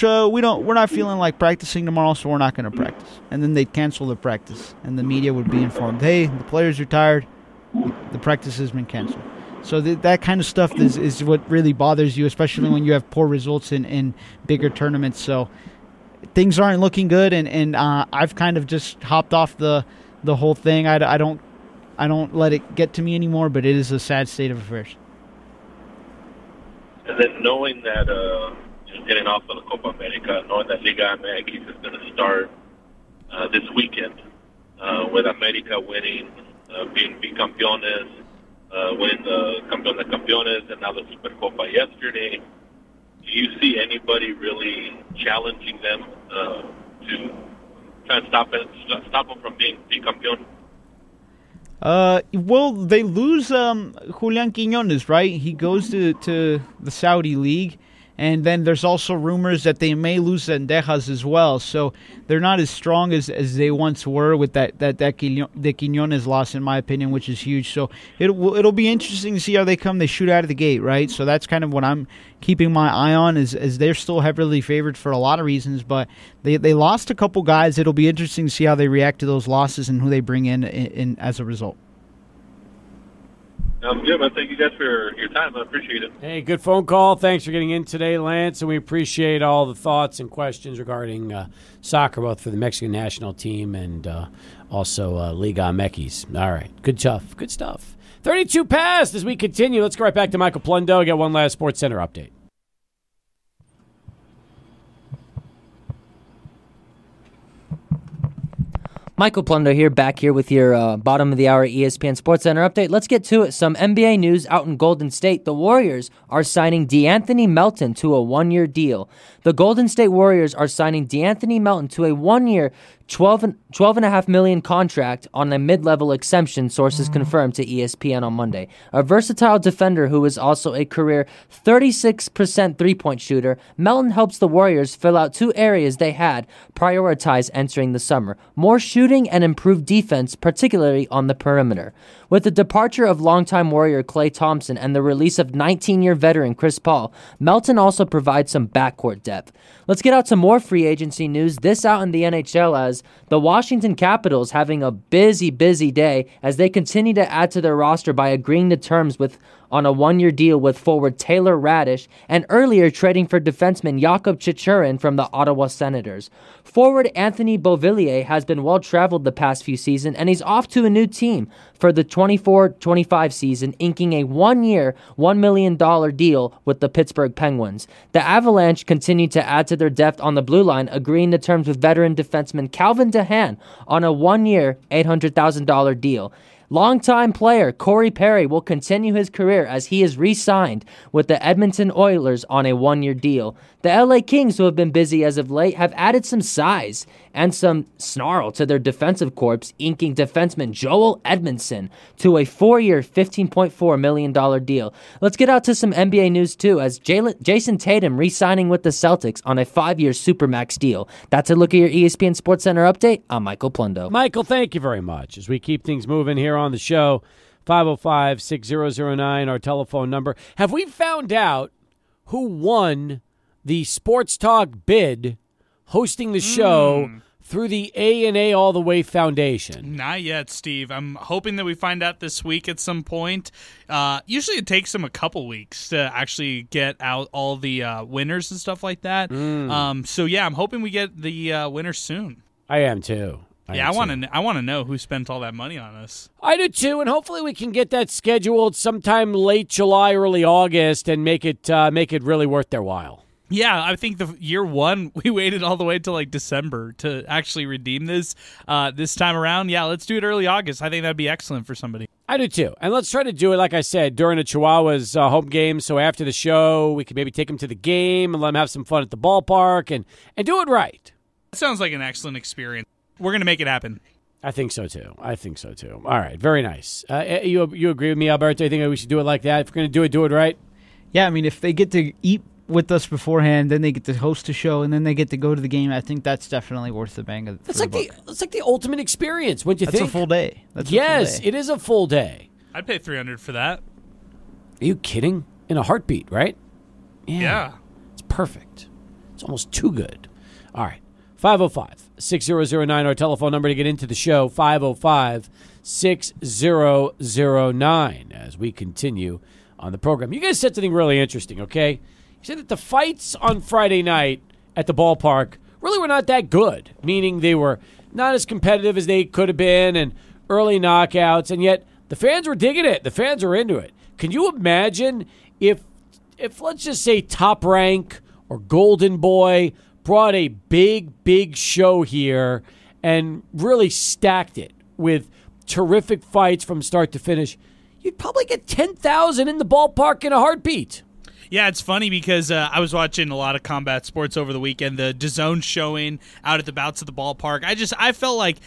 we're not feeling like practicing tomorrow, so we're not going to practice. And then they'd cancel the practice, and the media would be informed, hey, the players are tired, the practice has been canceled. So that kind of stuff is what really bothers you, especially when you have poor results in bigger tournaments. So things aren't looking good, and I've kind of just hopped off the whole thing. I don't let it get to me anymore, but it is a sad state of affairs. And then knowing that, getting off of the Copa America, knowing that Liga MX is going to start this weekend with America winning, being bicampeones, winning the Campeón de Campeones, and now the Supercopa yesterday. Do you see anybody really challenging them to try and stop them from being bicampeón? Well, they lose Julián Quiñones, right? He goes to the Saudi League, and then there's also rumors that they may lose Zendejas as well. So they're not as strong as they once were with that Quiñones loss, in my opinion, which is huge. So it'll be interesting to see how they come. They shoot out of the gate, right? So that's kind of what I'm keeping my eye on, is they're still heavily favored for a lot of reasons, but they lost a couple guys. It'll be interesting to see how they react to those losses and who they bring in as a result. Good, man. Thank you guys for your time. I appreciate it. Hey, good phone call. Thanks for getting in today, Lance, and we appreciate all the thoughts and questions regarding soccer, both for the Mexican national team and also Liga MX. All right, good stuff. Good stuff. 32 past as we continue. Let's go right back to Michael Plundo. Get one last Sports Center update. Michael Plundo here, back here with your bottom of the hour ESPN Sports Center update. Let's get to it. Some NBA news out in Golden State. The Warriors are signing DeAnthony Melton to a one-year deal. The Golden State Warriors are signing DeAnthony Melton to a one-year, $12.5 million contract on a mid-level exemption, sources confirmed to ESPN on Monday. A versatile defender who is also a career 36% three-point shooter, Melton helps the Warriors fill out two areas they had prioritized entering the summer: more shooting and improved defense, particularly on the perimeter. With the departure of longtime Warrior Klay Thompson and the release of 19-year veteran Chris Paul, Melton also provides some backcourt depth. Let's get out to more free agency news. This out in the NHL, as the Washington Capitals having a busy day as they continue to add to their roster by agreeing to terms on a one-year deal with forward Taylor Radish, and earlier trading for defenseman Jakub Chichurin from the Ottawa Senators. Forward Anthony Beauvillier has been well-traveled the past few seasons, and he's off to a new team for the 24-25 season, inking a one-year, $1 million deal with the Pittsburgh Penguins. The Avalanche continue to add to their depth on the blue line, agreeing to terms with veteran defenseman Calvin DeHaan on a one-year, $800,000 deal. Longtime player Corey Perry will continue his career as he is re-signed with the Edmonton Oilers on a 1-year deal. The LA Kings, who have been busy as of late, have added some size and some snarl to their defensive corps, inking defenseman Joel Edmondson to a 4-year, $15.4 million deal. Let's get out to some NBA news, too, as Jason Tatum re-signing with the Celtics on a 5-year Supermax deal. That's a look at your ESPN SportsCenter update. I'm Michael Plundo. Michael, thank you very much. As we keep things moving here on the show, 505-6009, our telephone number. Have we found out who won the Sports Talk bid hosting the show through the A&A All the Way Foundation? Not yet, Steve. I'm hoping that we find out this week at some point. Usually it takes them a couple weeks to actually get out all the winners and stuff like that. So, yeah, I'm hoping we get the winners soon. I am, too. I want to know who spent all that money on us. I do, too, and hopefully we can get that scheduled sometime late July, early August, and make it really worth their while. Yeah, I think the year one, we waited all the way till like December to actually redeem this time around. Yeah, let's do it early August. I think that'd be excellent for somebody. I do too. And let's try to do it, like I said, during the Chihuahuas home game. So after the show, we can maybe take them to the game and let them have some fun at the ballpark and do it right. That sounds like an excellent experience. We're going to make it happen. I think so too. All right, very nice. You agree with me, Alberto? You think we should do it like that? If we're going to do it right? Yeah, I mean, if they get to eat with us beforehand, then they get to host a show, and then they get to go to the game. I think that's definitely worth the bang. It's like the ultimate experience. What do you think? That's a full day. Yes, it is a full day. I'd pay $300 for that. Are you kidding? In a heartbeat, right? Yeah. It's perfect. It's almost too good. All right. 505-6009, our telephone number to get into the show. 505-6009 as we continue on the program. You guys said something really interesting, okay? You said that the fights on Friday night at the ballpark really were not that good, meaning they were not as competitive as they could have been and early knockouts, and yet the fans were digging it. The fans were into it. Can you imagine if let's just say Top Rank or Golden Boy brought a big show here and really stacked it with terrific fights from start to finish? You'd probably get 10,000 in the ballpark in a heartbeat. Yeah, it's funny because I was watching a lot of combat sports over the weekend, the DAZN showing out at the bouts of the ballpark. I felt like,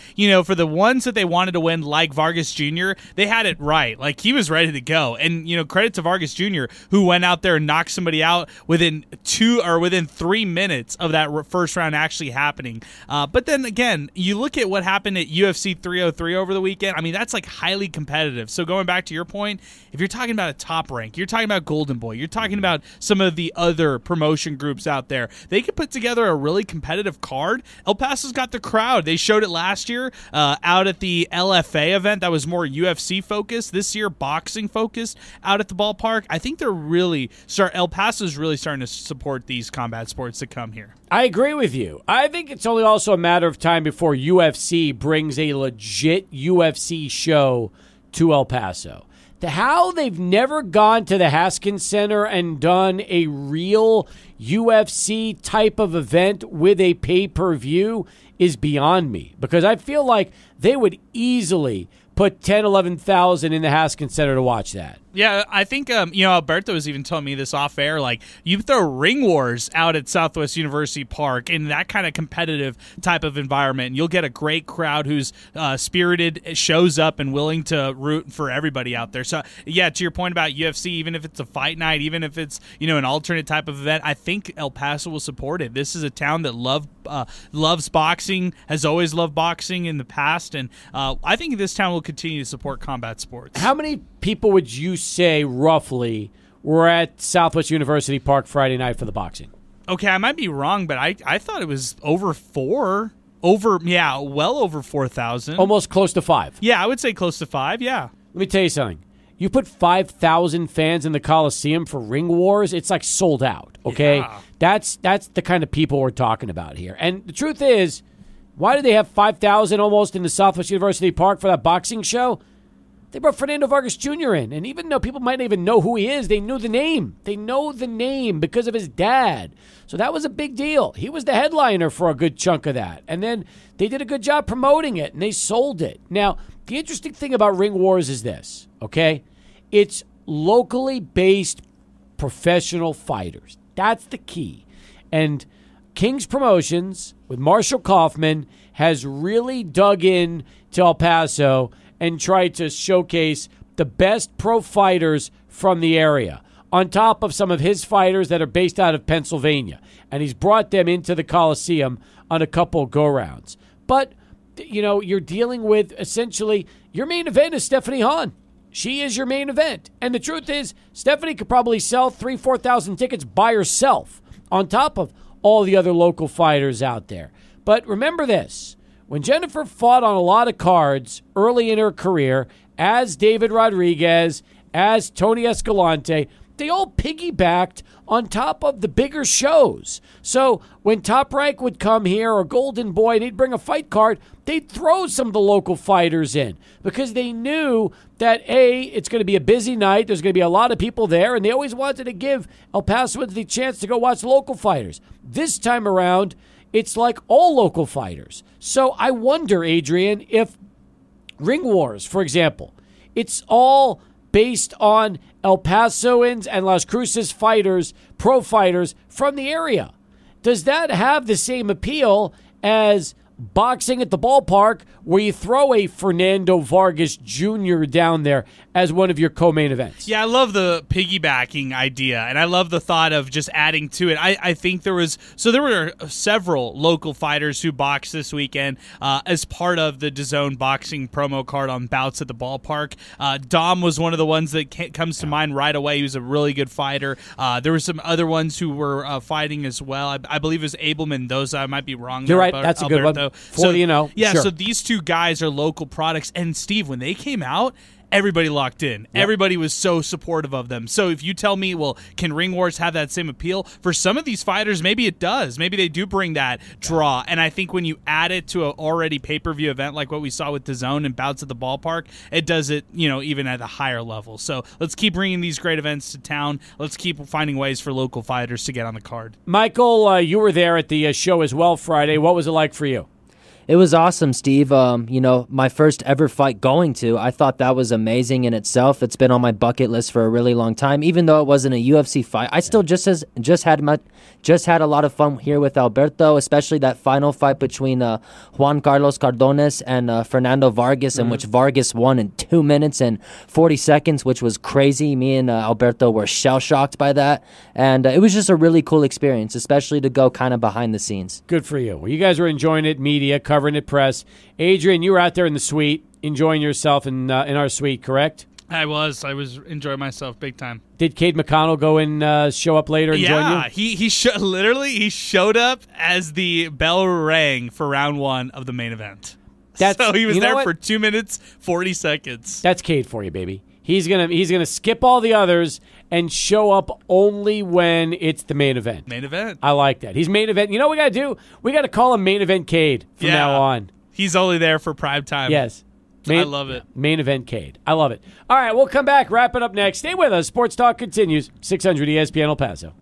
for the ones that they wanted to win, like Vargas Jr., they had it right. Like, he was ready to go. And, credit to Vargas Jr., who went out there and knocked somebody out within 3 minutes of that first round actually happening. But then, again, you look at what happened at UFC 303 over the weekend. I mean, that's, like, highly competitive. So going back to your point, if you're talking about a Top Rank, you're talking about Golden Boy, you're talking about some of the other promotion groups out there, they could put together a really competitive card. El Paso's got the crowd. They showed it last year out at the LFA event that was more UFC focused. This year, boxing focused out at the ballpark. I think El Paso's really starting to support these combat sports that come here. I agree with you. I think it's only also a matter of time before UFC brings a legit UFC show to El Paso. How they've never gone to the Haskins Center and done a real UFC type of event with a pay-per-view is beyond me, because I feel like they would easily put 10,000, 11,000 in the Haskins Center to watch that. Yeah, I think, Alberto was even telling me this off air, like, you throw Ring Wars out at Southwest University Park in that kind of competitive type of environment, and you'll get a great crowd who's spirited, shows up, and willing to root for everybody out there. So, yeah, to your point about UFC, even if it's a fight night, even if it's, an alternate type of event, I think El Paso will support it. This is a town that loves boxing, has always loved boxing in the past, and I think this town will continue to support combat sports. How many people would you say roughly were at Southwest University Park Friday night for the boxing? Okay, I might be wrong, but I thought it was well over 4,000. Almost close to 5. Yeah, I would say close to 5, yeah. Let me tell you something. You put 5,000 fans in the Coliseum for Ring Wars, it's like sold out, okay? Yeah. That's the kind of people we're talking about here. And the truth is, why do they have 5,000 almost in the Southwest University Park for that boxing show? They brought Fernando Vargas Jr. in, and even though people might not even know who he is, they knew the name. They know the name because of his dad. So that was a big deal. He was the headliner for a good chunk of that. And then they did a good job promoting it, and they sold it. Now, the interesting thing about Ring Wars is this, okay? It's locally based professional fighters. That's the key. And King's Promotions with Marshall Kaufman has really dug in to El Paso and tried to showcase the best pro fighters from the area, on top of some of his fighters that are based out of Pennsylvania. And he's brought them into the Coliseum on a couple go-rounds. But, you know, you're dealing with, essentially, your main event is Stephanie Hahn. She is your main event. And the truth is, Stephanie could probably sell 3,000-4,000 tickets by herself, on top of all the other local fighters out there. But remember this. When Jennifer fought on a lot of cards early in her career, as David Rodriguez, as Tony Escalante, they all piggybacked on top of the bigger shows. So when Top Rank would come here, or Golden Boy, and he'd bring a fight card, they'd throw some of the local fighters in because they knew that, A, it's going to be a busy night, there's going to be a lot of people there, and they always wanted to give El Pasoans the chance to go watch local fighters. This time around, it's like all local fighters. So I wonder, Adrian, if Ring Wars, for example, it's all based on El Pasoans and Las Cruces fighters, pro fighters from the area. Does that have the same appeal as boxing at the ballpark, where you throw a Fernando Vargas Jr. down there as one of your co-main events? Yeah, I love the piggybacking idea, and I love the thought of just adding to it. I think there were several local fighters who boxed this weekend as part of the DAZN boxing promo card on Bouts at the Ballpark. Dom was one of the ones that comes to mind right away. He was a really good fighter. There were some other ones who were fighting as well. I believe it was Abel Mendoza. I might be wrong. You're right. That's a good one. Yeah, sure. So these two guys are local products. And, Steve, when they came out, everybody locked in. Yep. Everybody was so supportive of them. So if you tell me, well, can Ring Wars have that same appeal? For some of these fighters, maybe it does. Maybe they do bring that draw. And I think when you add it to an already pay-per-view event like what we saw with DAZN and Bouts at the Ballpark, it does it, even at a higher level. So let's keep bringing these great events to town. Let's keep finding ways for local fighters to get on the card. Michael, you were there at the show as well Friday. What was it like for you? It was awesome, Steve. My first ever fight going to, I thought that was amazing in itself. It's been on my bucket list for a really long time. Even though it wasn't a UFC fight, I still just had a lot of fun here with Alberto, especially that final fight between Juan Carlos Cardones and Fernando Vargas, in which Vargas won in 2 minutes and 40 seconds, which was crazy. Me and Alberto were shell-shocked by that, and it was just a really cool experience, especially to go kind of behind the scenes. Good for you. Well, you guys were enjoying it, media, covering it, press. Adrian, you were out there in the suite, enjoying yourself in our suite, correct? I was enjoying myself big time. Did Cade McConnell go and show up later and join you? Yeah, he showed up as the bell rang for round one of the main event. So he was there for 2 minutes, 40 seconds. That's Cade for you, baby. He's gonna skip all the others and show up only when it's the main event. Main event. I like that. He's main event. You know what we got to do? We got to call him Main Event Cade from now on. He's only there for prime time. Yes. I love it. Main Event Cade. I love it. All right, we'll come back, wrap it up next. Stay with us. Sports Talk continues. 600 ESPN El Paso.